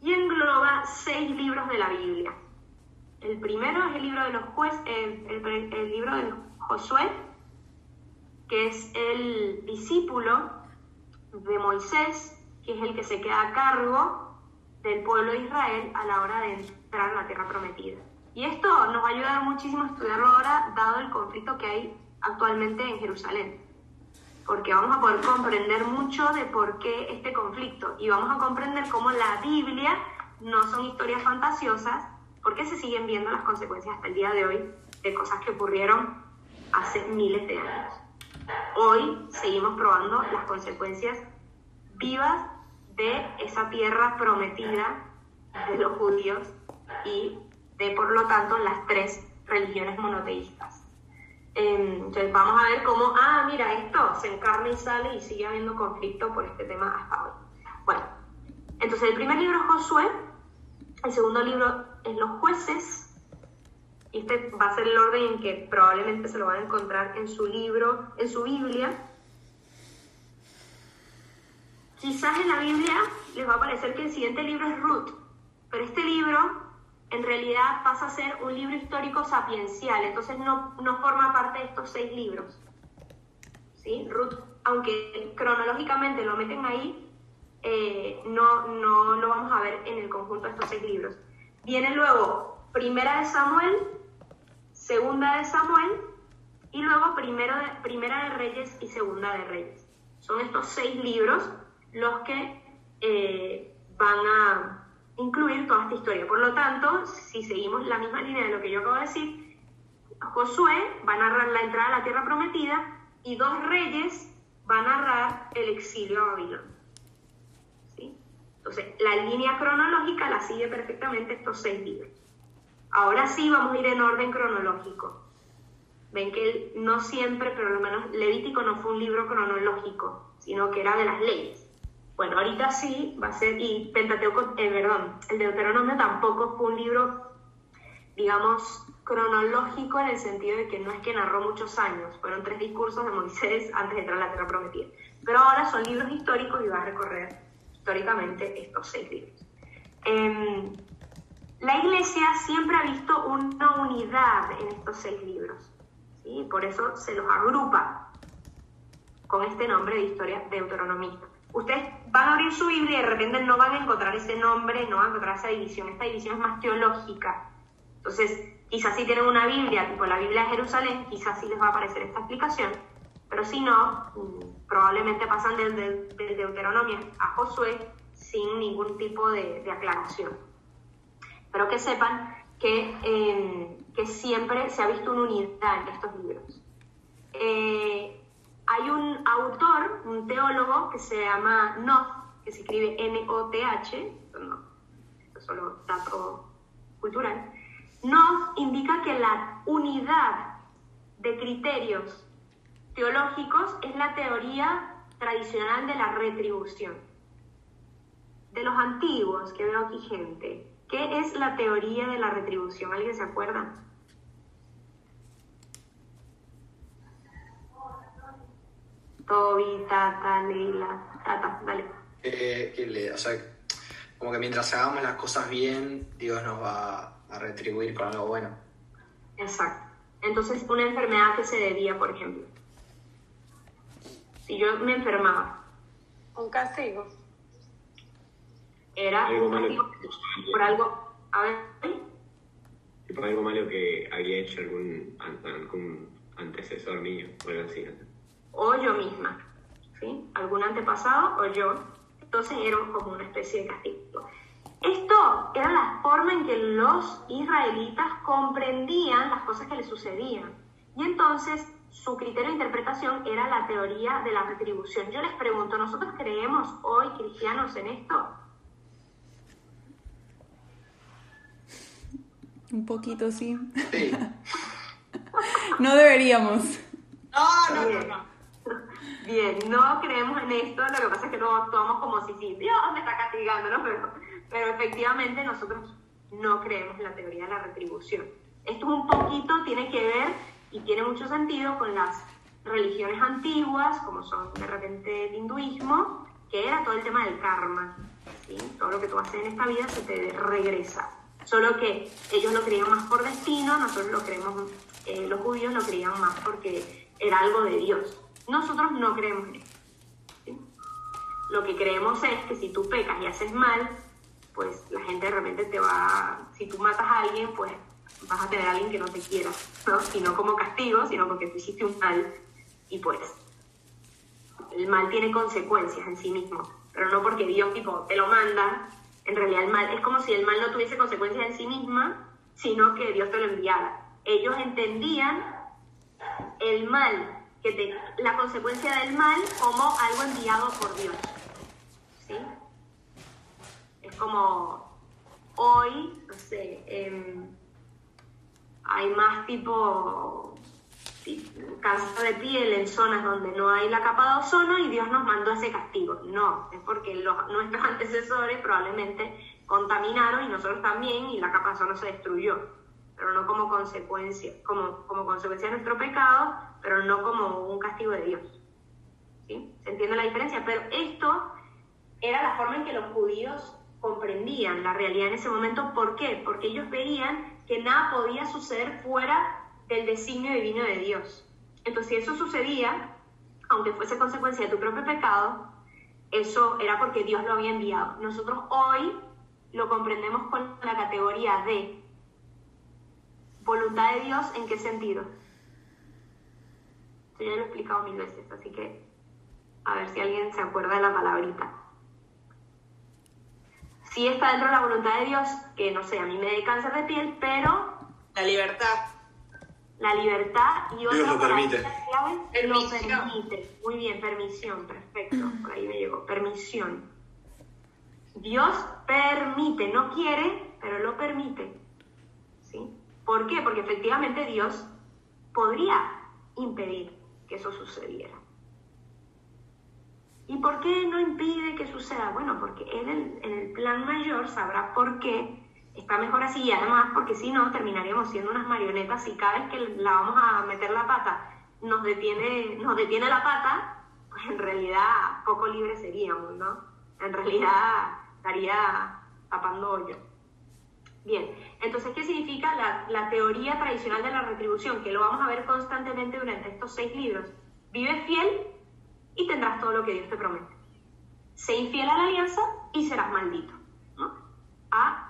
y engloba 6 libros de la Biblia. El primero es el libro de los el libro de Josué, que es el discípulo de Moisés, que es el que se queda a cargo del pueblo de Israel a la hora de entrar a la tierra prometida. Y esto nos va a ayudar muchísimo a estudiarlo ahora, dado el conflicto que hay actualmente en Jerusalén, porque vamos a poder comprender mucho de por qué este conflicto y vamos a comprender cómo la Biblia no son historias fantasiosas, porque se siguen viendo las consecuencias hasta el día de hoy de cosas que ocurrieron hace miles de años. Hoy seguimos probando las consecuencias vivas de esa tierra prometida de los judíos y de, por lo tanto, las 3 religiones monoteístas. Entonces vamos a ver cómo, mira, esto se encarna y sale y sigue habiendo conflicto por este tema hasta hoy. Bueno, entonces el primer libro es Josué, el segundo libro es Los Jueces, y este va a ser el orden en que probablemente se lo van a encontrar en su libro, en su Biblia. Quizás en la Biblia les va a parecer que el siguiente libro es Ruth, Pero este libro en realidad pasa a ser un libro histórico sapiencial, entonces no forma parte de estos 6 libros. ¿Sí? Ruth, aunque cronológicamente lo meten ahí, no lo vamos a ver en el conjunto de estos 6 libros. Viene luego Primera de Samuel, Segunda de Samuel, y luego Primera de Reyes y Segunda de Reyes. Son estos 6 libros los que van a incluir toda esta historia. Por lo tanto, si seguimos la misma línea de lo que yo acabo de decir, Josué va a narrar la entrada a la tierra prometida y 2 reyes va a narrar el exilio a Babilonia. ¿Sí? Entonces, la línea cronológica la sigue perfectamente estos 6 libros. Ahora sí vamos a ir en orden cronológico. Ven que no siempre, pero al menos Levítico no fue un libro cronológico, sino que era de las leyes. Bueno, ahorita sí va a ser, y Pentateuco, el Deuteronomio tampoco fue un libro, digamos, cronológico en el sentido de que no es que narró muchos años, fueron 3 discursos de Moisés antes de entrar a la tierra prometida. Pero ahora son libros históricos y va a recorrer históricamente estos 6 libros. La Iglesia siempre ha visto una unidad en estos 6 libros, ¿sí? Por eso se los agrupa con este nombre de historia deuteronomista. Ustedes van a abrir su Biblia y de repente no van a encontrar ese nombre, no van a encontrar esa división. Esta división es más teológica. Entonces, quizás si tienen una Biblia, tipo la Biblia de Jerusalén, quizás sí les va a aparecer esta explicación, pero si no, probablemente pasan del Deuteronomio a Josué sin ningún tipo de aclaración. Pero que sepan que siempre se ha visto una unidad en estos libros. Hay un autor, un teólogo, que se llama Noth, que se escribe N-O-T-H, no, esto es solo dato cultural. Noth indica que la unidad de criterios teológicos es la teoría tradicional de la retribución. De los antiguos, que veo aquí gente, ¿qué es la teoría de la retribución? ¿Alguien se acuerda? Toby, Tata, Leila, Tata, dale. O sea, como que mientras hagamos las cosas bien, Dios nos va a retribuir con algo bueno. Exacto. Entonces, una enfermedad que se debía, por ejemplo. Si yo me enfermaba. Un castigo. Era algo un castigo malo. por algo. A ver. Y por algo malo que había hecho algún antecesor mío, o algo así. O yo misma, ¿sí? Algún antepasado o yo. Entonces era como una especie de castigo. Esto era la forma en que los israelitas comprendían las cosas que les sucedían. Y entonces su criterio de interpretación era la teoría de la retribución. Yo les pregunto, ¿nosotros creemos hoy, cristianos, en esto? Un poquito, sí. Sí. No deberíamos. No. Bien, no creemos en esto, lo que pasa es que no actuamos como si Dios me está castigando, ¿no? Pero efectivamente nosotros no creemos en la teoría de la retribución. Esto un poquito tiene que ver y tiene mucho sentido con las religiones antiguas, como son de repente el hinduismo, que era todo el tema del karma, ¿sí? Todo lo que tú haces en esta vida se te regresa. Solo que ellos lo creían más por destino, nosotros lo creemos, los judíos lo creían más porque era algo de Dios. Nosotros no creemos en esto, ¿sí? Lo que creemos es que si tú pecas y haces mal, pues la gente de repente te va, si tú matas a alguien, pues vas a tener a alguien que no te quiera, ¿no? Y no como castigo, sino porque tú hiciste un mal, y pues el mal tiene consecuencias en sí mismo, pero no porque Dios tipo te lo manda. En realidad el mal es como si el mal no tuviese consecuencias en sí misma, sino que Dios te lo enviara. Ellos entendían el mal, la consecuencia del mal como algo enviado por Dios, ¿sí? Es como hoy, no sé, hay más tipo cáncer de piel en zonas donde no hay la capa de ozono y Dios nos mandó ese castigo. No, es porque nuestros antecesores probablemente contaminaron y nosotros también, y la capa de ozono se destruyó, pero no como consecuencia, como consecuencia de nuestro pecado, pero no como un castigo de Dios, ¿sí? ¿Se entiende la diferencia? Pero esto era la forma en que los judíos comprendían la realidad en ese momento. ¿Por qué? Porque ellos veían que nada podía suceder fuera del designio divino de Dios. Entonces, si eso sucedía, aunque fuese consecuencia de tu propio pecado, eso era porque Dios lo había enviado. Nosotros hoy lo comprendemos con la categoría de voluntad de Dios. ¿En qué sentido? Yo ya lo he explicado 1000 veces, así que a ver si alguien se acuerda de la palabrita. Sí está dentro de la voluntad de Dios, que no sé, a mí me da cáncer de piel, pero La libertad. la libertad y otra Dios lo permite. clave, lo Permisión. permite. Muy bien, permisión, perfecto, por ahí me llegó, permisión. Dios permite, no quiere, pero lo permite. ¿Sí? ¿Por qué? Porque efectivamente Dios podría impedir que eso sucediera. ¿Y por qué no impide que suceda? Bueno, porque Él en el plan mayor sabrá por qué está mejor así, y además porque si no terminaríamos siendo unas marionetas y cada vez que la vamos a meter la pata nos detiene la pata, pues en realidad poco libres seríamos, ¿no? En realidad estaría tapando hoyo. Bien, entonces, ¿qué significa la teoría tradicional de la retribución? Que lo vamos a ver constantemente durante estos 6 libros. Vive fiel y tendrás todo lo que Dios te promete. Sé infiel a la alianza y serás maldito, ¿no? A,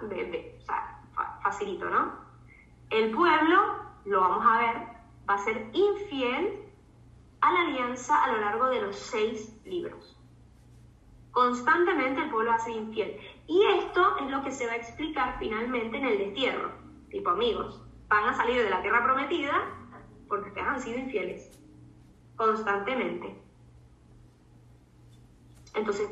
B, B. O sea, facilito, ¿no? El pueblo, lo vamos a ver, va a ser infiel a la alianza a lo largo de los 6 libros. Constantemente el pueblo va a ser infiel. Y esto es lo que se va a explicar finalmente en el destierro. Tipo, amigos, van a salir de la tierra prometida porque ustedes han sido infieles. Constantemente. Entonces,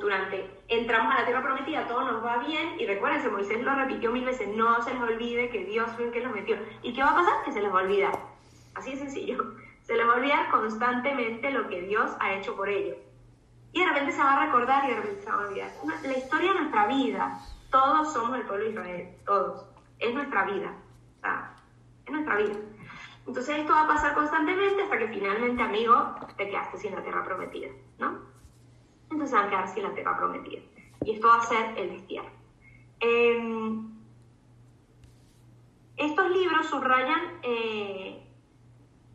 entramos a la tierra prometida, todo nos va bien, y recuérdense, Moisés lo repitió 1000 veces, no se les olvide que Dios fue el que los metió. ¿Y qué va a pasar? Que se les va a olvidar. Así de sencillo. Se les va a olvidar constantemente lo que Dios ha hecho por ellos. Y de repente se va a recordar y de repente se va a olvidar. La historia de nuestra vida, todos somos el pueblo de Israel, todos. Es nuestra vida. O sea, es nuestra vida. Entonces esto va a pasar constantemente hasta que finalmente, amigo, te quedaste sin la tierra prometida, ¿no? Entonces van a quedar sin la tierra prometida. Y esto va a ser el destierro. Estos libros subrayan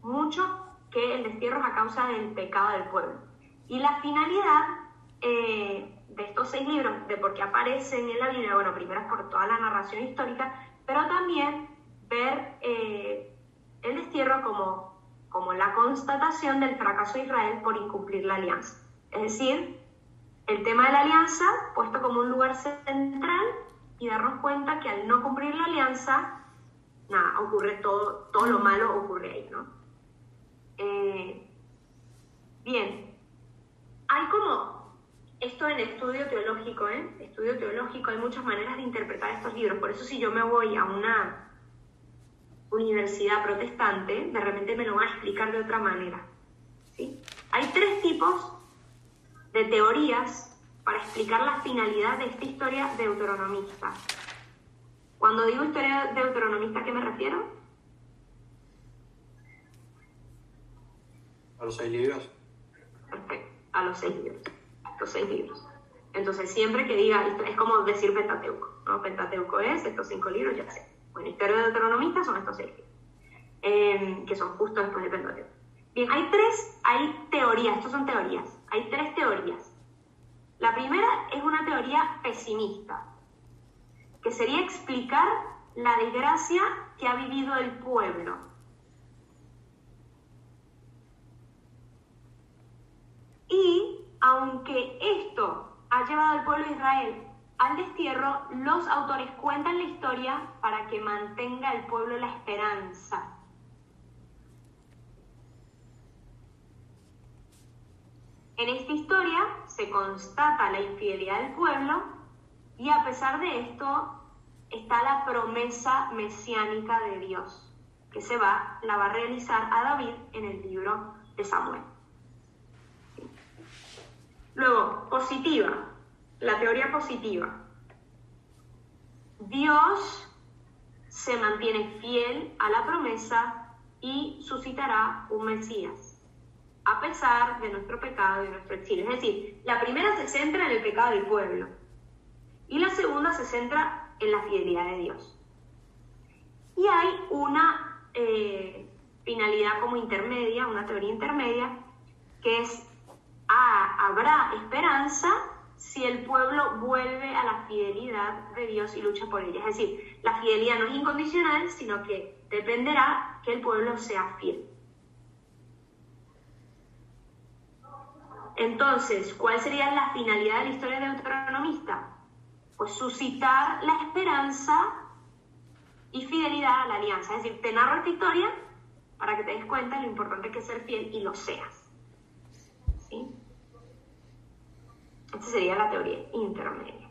mucho que el destierro es a causa del pecado del pueblo. Y la finalidad de estos 6 libros, de por qué aparecen en la Biblia, bueno, primero es por toda la narración histórica, pero también ver el destierro como la constatación del fracaso de Israel por incumplir la alianza. Es decir, el tema de la alianza puesto como un lugar central y darnos cuenta que al no cumplir la alianza, nada, ocurre todo lo malo ocurre ahí, ¿no? Bien, hay como esto en estudio teológico, hay muchas maneras de interpretar estos libros. Por eso si yo me voy a una universidad protestante, de repente me lo van a explicar de otra manera, ¿sí? Hay 3 tipos de teorías para explicar la finalidad de esta historia deuteronomista. Cuando digo historia deuteronomista, ¿a qué me refiero? ¿A los 6 libros? Perfecto, a los 6 libros. Los 6 libros. Entonces, siempre que diga, es como decir Pentateuco, ¿no? Pentateuco es estos 5 libros, ya sé. Bueno, historia deuteronomista son estos 6 libros, que son justo después del Pentateuco. Bien, hay teorías, estos son teorías. Hay 3 teorías. La primera es una teoría pesimista, que sería explicar la desgracia que ha vivido el pueblo. Y aunque esto ha llevado al pueblo de Israel al destierro, los autores cuentan la historia para que mantenga el pueblo la esperanza. En esta historia se constata la infidelidad del pueblo y a pesar de esto está la promesa mesiánica de Dios, que la va a realizar a David en el libro de Samuel. Luego, positiva, la teoría positiva. Dios se mantiene fiel a la promesa y suscitará un Mesías, a pesar de nuestro pecado y de nuestro exilio. Es decir, la primera se centra en el pecado del pueblo. y la segunda se centra en la fidelidad de Dios. Y hay una finalidad como intermedia, una teoría intermedia, que es, habrá esperanza si el pueblo vuelve a la fidelidad de Dios y lucha por ella. Es decir, la fidelidad no es incondicional, sino que dependerá que el pueblo sea fiel. Entonces, ¿cuál sería la finalidad de la historia deuteronomista? Pues suscitar la esperanza y fidelidad a la alianza. Es decir, te narro esta historia para que te des cuenta de lo importante que es ser fiel y lo seas. ¿Sí? Esta sería la teoría intermedia.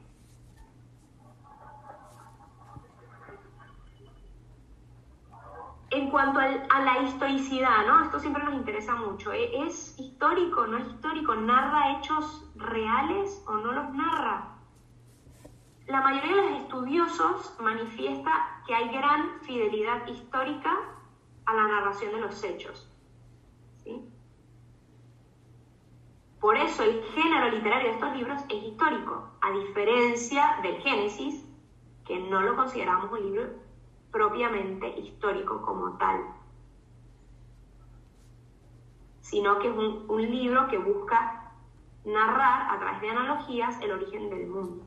En cuanto a la historicidad, ¿no? Esto siempre nos interesa mucho. ¿Es histórico, no es histórico? ¿Narra hechos reales o no los narra? La mayoría de los estudiosos manifiesta que hay gran fidelidad histórica a la narración de los hechos. ¿Sí? Por eso el género literario de estos libros es histórico, a diferencia del Génesis, que no lo consideramos un libro propiamente histórico como tal, sino que es un libro que busca narrar a través de analogías el origen del mundo.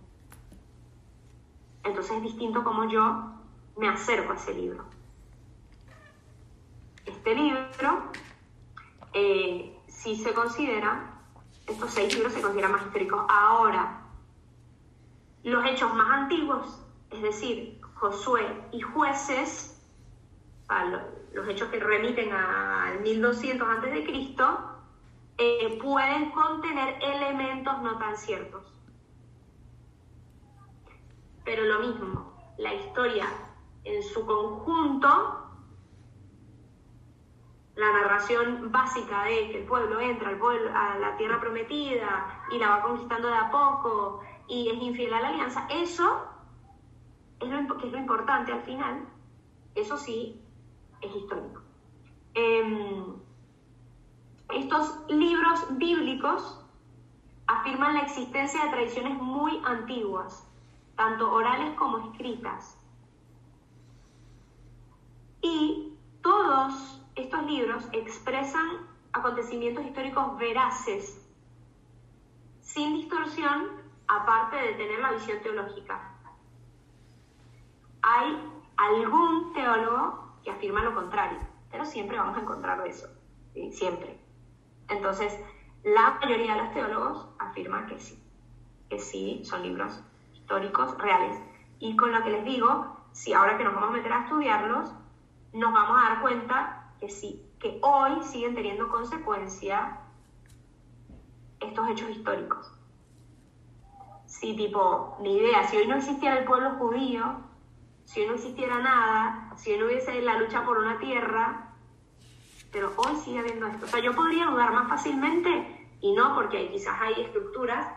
Entonces es distinto como yo me acerco a ese libro. Este libro, sí se considera, estos 6 libros se consideran más históricos. Ahora, los hechos más antiguos, es decir, Josué y Jueces, los hechos que remiten al 1200 a.C., pueden contener elementos no tan ciertos. Pero lo mismo, la historia en su conjunto, la narración básica de que el pueblo entra a la tierra prometida y la va conquistando de a poco y es infiel a la alianza, eso es lo importante al final, eso sí es histórico. Estos libros bíblicos afirman la existencia de tradiciones muy antiguas, tanto orales como escritas. Y todos estos libros expresan acontecimientos históricos veraces, sin distorsión, aparte de tener la visión teológica. Hay algún teólogo que afirma lo contrario, pero siempre vamos a encontrar eso, ¿sí? Siempre. Entonces, la mayoría de los teólogos afirman que sí, son libros históricos, reales. Y con lo que les digo, si ahora que nos vamos a meter a estudiarlos, nos vamos a dar cuenta que sí, que hoy siguen teniendo consecuencia estos hechos históricos. Sí, tipo, ni idea, si hoy no existiera el pueblo judío, si hoy no existiera nada, si hoy no hubiese la lucha por una tierra, pero hoy sigue habiendo esto. O sea, yo podría dudar más fácilmente, y no porque quizás hay estructuras,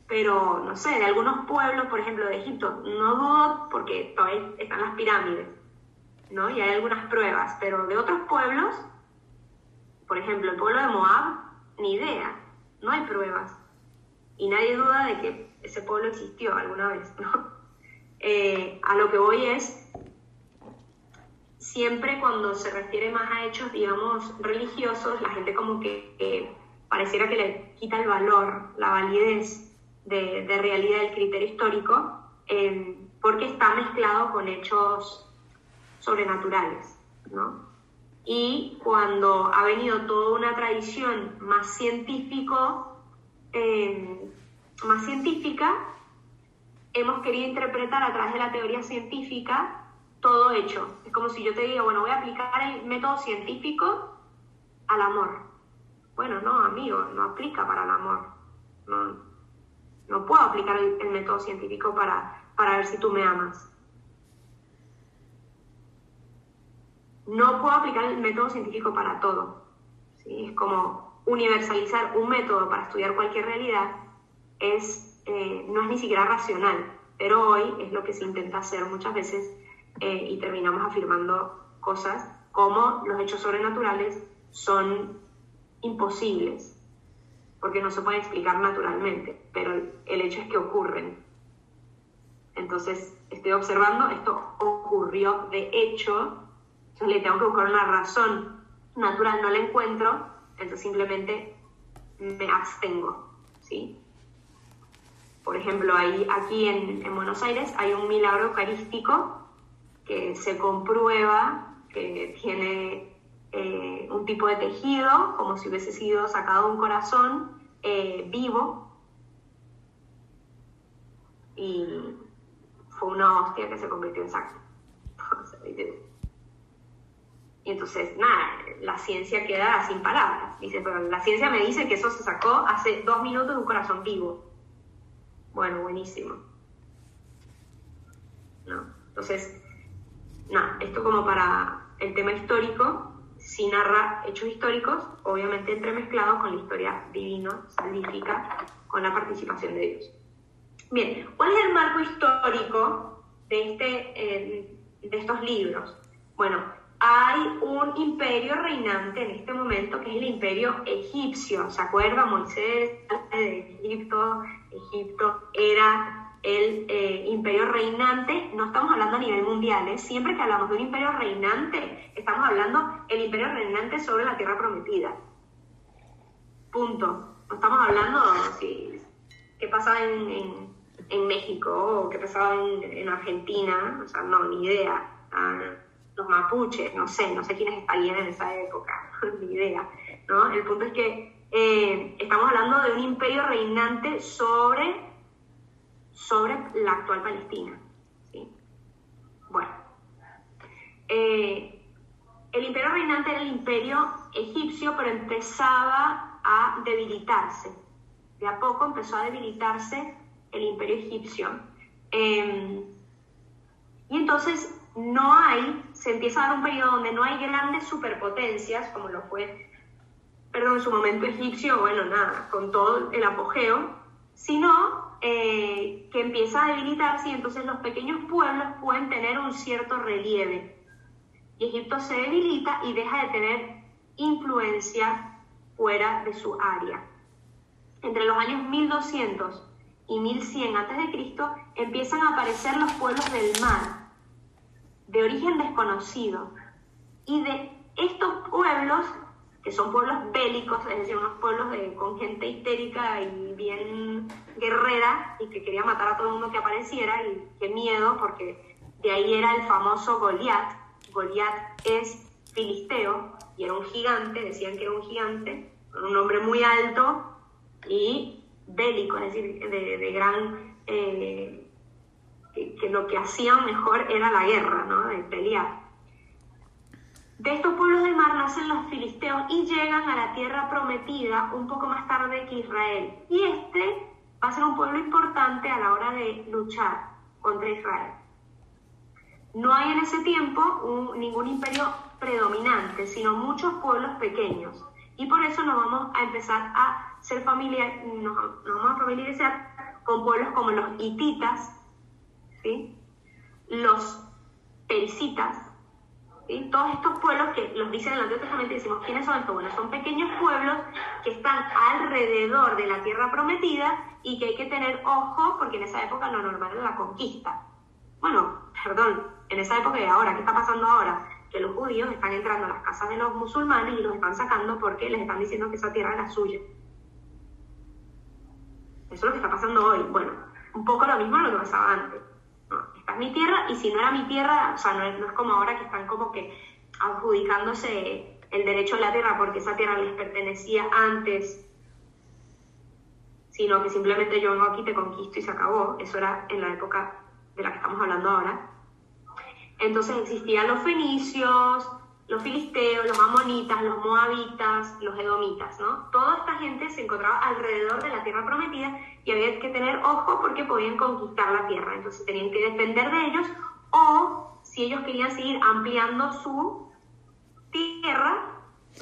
pero no sé, de algunos pueblos, por ejemplo de Egipto, no dudo porque todavía están las pirámides, ¿no? Y hay algunas pruebas, pero de otros pueblos, por ejemplo, el pueblo de Moab, ni idea, no hay pruebas. Y nadie duda de que ese pueblo existió alguna vez, ¿no? A lo que voy es, siempre cuando se refiere más a hechos, digamos, religiosos, la gente como que pareciera que le quita el valor, la validez de realidad del criterio histórico, porque está mezclado con hechos sobrenaturales, ¿no? Y cuando ha venido toda una tradición más científica, hemos querido interpretar a través de la teoría científica todo hecho. Es como si yo te diga, bueno, voy a aplicar el método científico al amor. Bueno, no, amigo, no aplica para el amor. No puedo aplicar el método científico para ver si tú me amas. No puedo aplicar el método científico para todo, ¿sí? Es como universalizar un método para estudiar cualquier realidad, no es ni siquiera racional, pero hoy es lo que se intenta hacer muchas veces y terminamos afirmando cosas como los hechos sobrenaturales son imposibles, porque no se pueden explicar naturalmente, pero el hecho es que ocurren. Entonces estoy observando, esto ocurrió de hecho, entonces le tengo que buscar una razón natural, no la encuentro, entonces simplemente me abstengo, ¿sí? Por ejemplo, aquí en Buenos Aires hay un milagro eucarístico que se comprueba que tiene un tipo de tejido, como si hubiese sido sacado de un corazón vivo, y fue una hostia que se convirtió en sangre. Y entonces, nada, la ciencia queda sin palabras. Dice, pero la ciencia me dice que eso se sacó hace 2 minutos de un corazón vivo. Bueno, buenísimo. ¿No? Entonces, nada, esto como para el tema histórico, sí narra hechos históricos, obviamente entremezclados con la historia divino-salvífica, con la participación de Dios. Bien, ¿cuál es el marco histórico de estos libros? Bueno, hay un imperio reinante en este momento que es el imperio egipcio. ¿Se acuerda? Moisés de Egipto era el imperio reinante. No estamos hablando a nivel mundial, ¿eh? Siempre que hablamos de un imperio reinante, estamos hablando del imperio reinante sobre la tierra prometida. Punto. No estamos hablando qué pasaba en México o qué pasaba en Argentina, o sea, no, ni idea. Los mapuches, no sé quiénes estarían en esa época, ni idea, ¿no? El punto es que estamos hablando de un imperio reinante sobre la actual Palestina, ¿sí? Bueno, el imperio reinante era el imperio egipcio, pero empezaba a debilitarse. De a poco empezó a debilitarse el imperio egipcio. Y entonces se empieza a dar un periodo donde no hay grandes superpotencias, como lo fue, en su momento egipcio, bueno, nada, con todo el apogeo, sino que empieza a debilitarse y entonces los pequeños pueblos pueden tener un cierto relieve. Y Egipto se debilita y deja de tener influencia fuera de su área. Entre los años 1200 y 1100 a.C. empiezan a aparecer los pueblos del mar, de origen desconocido, y de estos pueblos, que son pueblos bélicos, es decir, unos pueblos con gente histérica y bien guerrera, y que quería matar a todo el mundo que apareciera, y qué miedo, porque de ahí era el famoso Goliat. Goliat es filisteo, y era un gigante, decían que era un gigante, un hombre muy alto y bélico, es decir, de gran... que lo que hacían mejor era la guerra, ¿no? De pelear. De estos pueblos del mar nacen los filisteos y llegan a la tierra prometida un poco más tarde que Israel. Y este va a ser un pueblo importante a la hora de luchar contra Israel. No hay en ese tiempo ningún imperio predominante, sino muchos pueblos pequeños. Y por eso nos vamos a empezar a nos vamos a familiarizar con pueblos como los hititas, ¿sí? Los perisitas, ¿sí? Todos estos pueblos que los dicen en el Antiguo Testamento, y decimos, ¿quiénes son estos? Bueno, son pequeños pueblos que están alrededor de la tierra prometida y que hay que tener ojo porque en esa época lo normal era la conquista. Bueno, en esa época y ahora, ¿qué está pasando ahora? Que los judíos están entrando a las casas de los musulmanes y los están sacando porque les están diciendo que esa tierra era suya. Eso es lo que está pasando hoy. Bueno, un poco lo mismo de lo que pasaba antes. No, esta es mi tierra, y si no era mi tierra, o sea, no es como ahora que están como que adjudicándose el derecho a la tierra porque esa tierra les pertenecía antes, sino que simplemente yo vengo aquí, te conquisto y se acabó. Eso era en la época de la que estamos hablando ahora. Entonces existían los fenicios, los filisteos, los amonitas, los moabitas, los edomitas, ¿no? Toda esta gente se encontraba alrededor de la tierra prometida y había que tener ojo porque podían conquistar la tierra. Entonces tenían que depender de ellos, o si ellos querían seguir ampliando su tierra,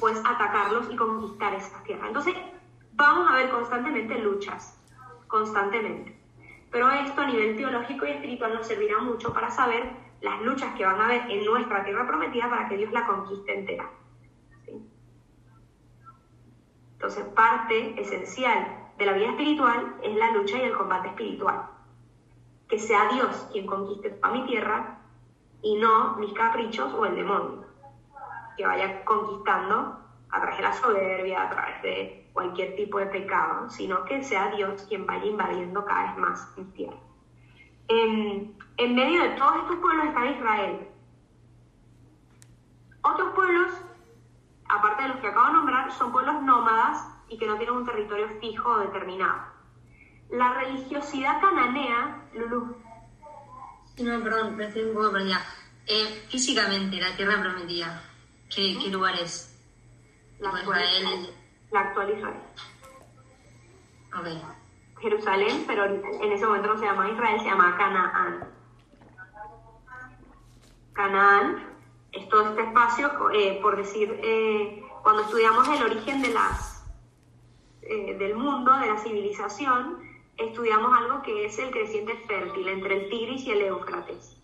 pues atacarlos y conquistar esas tierras. Entonces vamos a ver constantemente luchas, constantemente. Pero esto a nivel teológico y espiritual nos servirá mucho para saber las luchas que van a haber en nuestra tierra prometida para que Dios la conquiste entera. ¿Sí? Entonces, parte esencial de la vida espiritual es la lucha y el combate espiritual, que sea Dios quien conquiste toda mi tierra y no mis caprichos o el demonio, que vaya conquistando a través de la soberbia, a través de cualquier tipo de pecado, sino que sea Dios quien vaya invadiendo cada vez más mi tierra. En medio de todos estos pueblos está Israel. Otros pueblos, aparte de los que acabo de nombrar, son pueblos nómadas y que no tienen un territorio fijo o determinado. La religiosidad cananea, Lulú. No, perdón, me estoy un poco perdida. Físicamente, la tierra prometida, ¿qué lugar es? La actual Israel. Ok. Jerusalén, pero en ese momento no se llama Israel, se llama Canaán. Canaán es todo este espacio, por decir, cuando estudiamos el origen de del mundo, de la civilización, estudiamos algo que es el creciente fértil entre el Tigris y el Éufrates.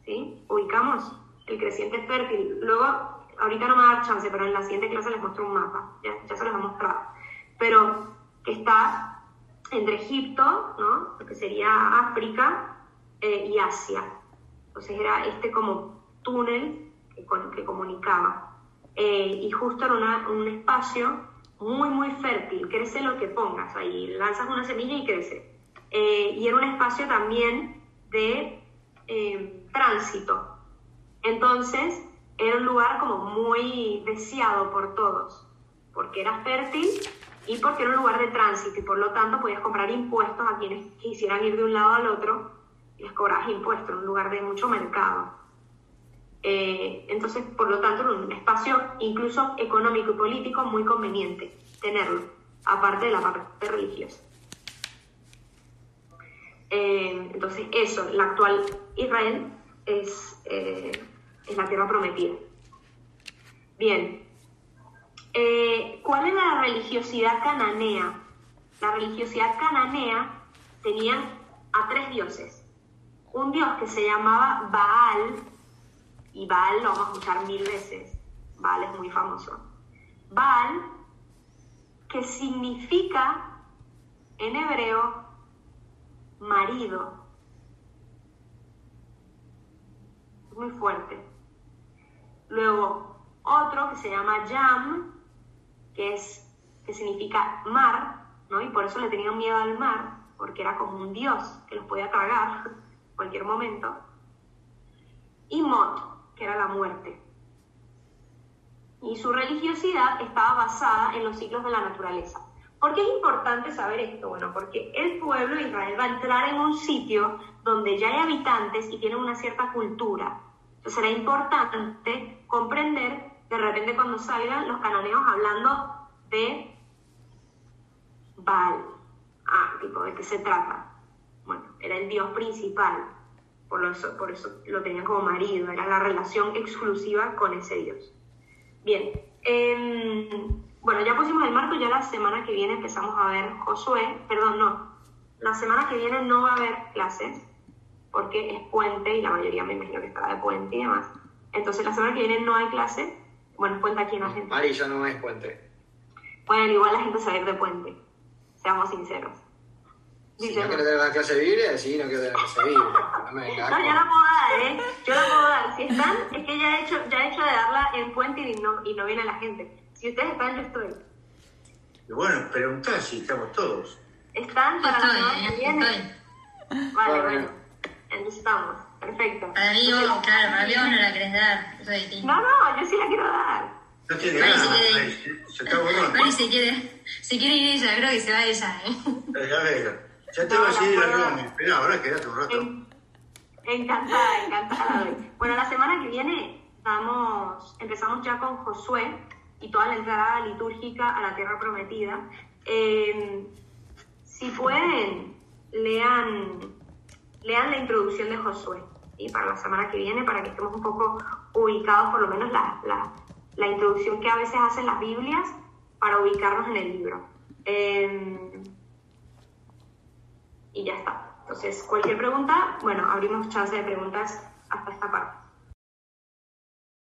¿Sí? ¿Ubicamos? El creciente fértil. Luego, ahorita no me va a dar chance, pero en la siguiente clase les muestro un mapa, ya se los he mostrado. Pero que está entre Egipto, ¿no? Lo que sería África, y Asia. Entonces era como túnel que comunicaba. Y justo era un espacio muy, muy fértil. Crece lo que pongas ahí. Lanzas una semilla y crece. Y era un espacio también de tránsito. Entonces, era un lugar como muy deseado por todos, porque era fértil y porque era un lugar de tránsito, y por lo tanto podías comprar impuestos a quienes quisieran ir de un lado al otro, y les cobrabas impuestos, era un lugar de mucho mercado. Entonces, por lo tanto, era un espacio incluso económico y político muy conveniente tenerlo, aparte de la parte religiosa. Entonces, eso, la actual Israel es la tierra prometida. Bien. ¿Cuál era la religiosidad cananea? La religiosidad cananea tenía a 3 dioses. Un dios que se llamaba Baal, y Baal lo vamos a escuchar 1000 veces. Baal es muy famoso. Baal, que significa en hebreo marido. Muy fuerte. Luego, otro que se llama Yam, que significa mar, ¿no? Y por eso le tenían miedo al mar, porque era como un dios que los podía tragar en cualquier momento. Y Mot, que era la muerte. Y su religiosidad estaba basada en los ciclos de la naturaleza. ¿Por qué es importante saber esto? Bueno, porque el pueblo de Israel va a entrar en un sitio donde ya hay habitantes y tienen una cierta cultura. Entonces será importante comprender, de repente cuando salgan los cananeos hablando de Baal. Tipo, ¿de qué se trata? Bueno, era el dios principal, por eso lo tenían como marido, era la relación exclusiva con ese dios. Bien, bueno, ya pusimos el marco, ya la semana que viene empezamos a ver Josué, la semana que viene no va a haber clases, porque es puente y la mayoría me imagino que estará de puente y demás. Entonces la semana que viene no hay clase, bueno, es puente aquí en Argentina. Mari, ya no es puente. Bueno, igual la gente se va a ir de puente, seamos sinceros. Si no quiero tener la clase de Biblia, sí, no quiero tener la clase de Biblia. No, yo la puedo dar, yo la puedo dar. Si están, es que ya he hecho de darla en puente y no viene la gente. Si ustedes están, yo estoy. Y bueno, preguntá si estamos todos. ¿Están para la semana que viene? Vale, bueno. Entonces estamos. Perfecto. Para mí, para mí vos no la querés dar. Eso es distinto. No, yo sí la quiero dar. No tiene nada. Se está borrando. Mari, si quiere ir ella, creo que se va ella, Ya veo. Ya te va a seguir la reunión. Esperá, ahora quédate un rato. Encantada. Bueno, la semana que viene empezamos ya con Josué y toda la entrada litúrgica a la tierra prometida. Si pueden, lean la introducción de Josué, y para la semana que viene, para que estemos un poco ubicados, por lo menos la introducción que a veces hacen las Biblias para ubicarnos en el libro. Y ya está. Entonces, cualquier pregunta, bueno, abrimos chance de preguntas hasta esta parte.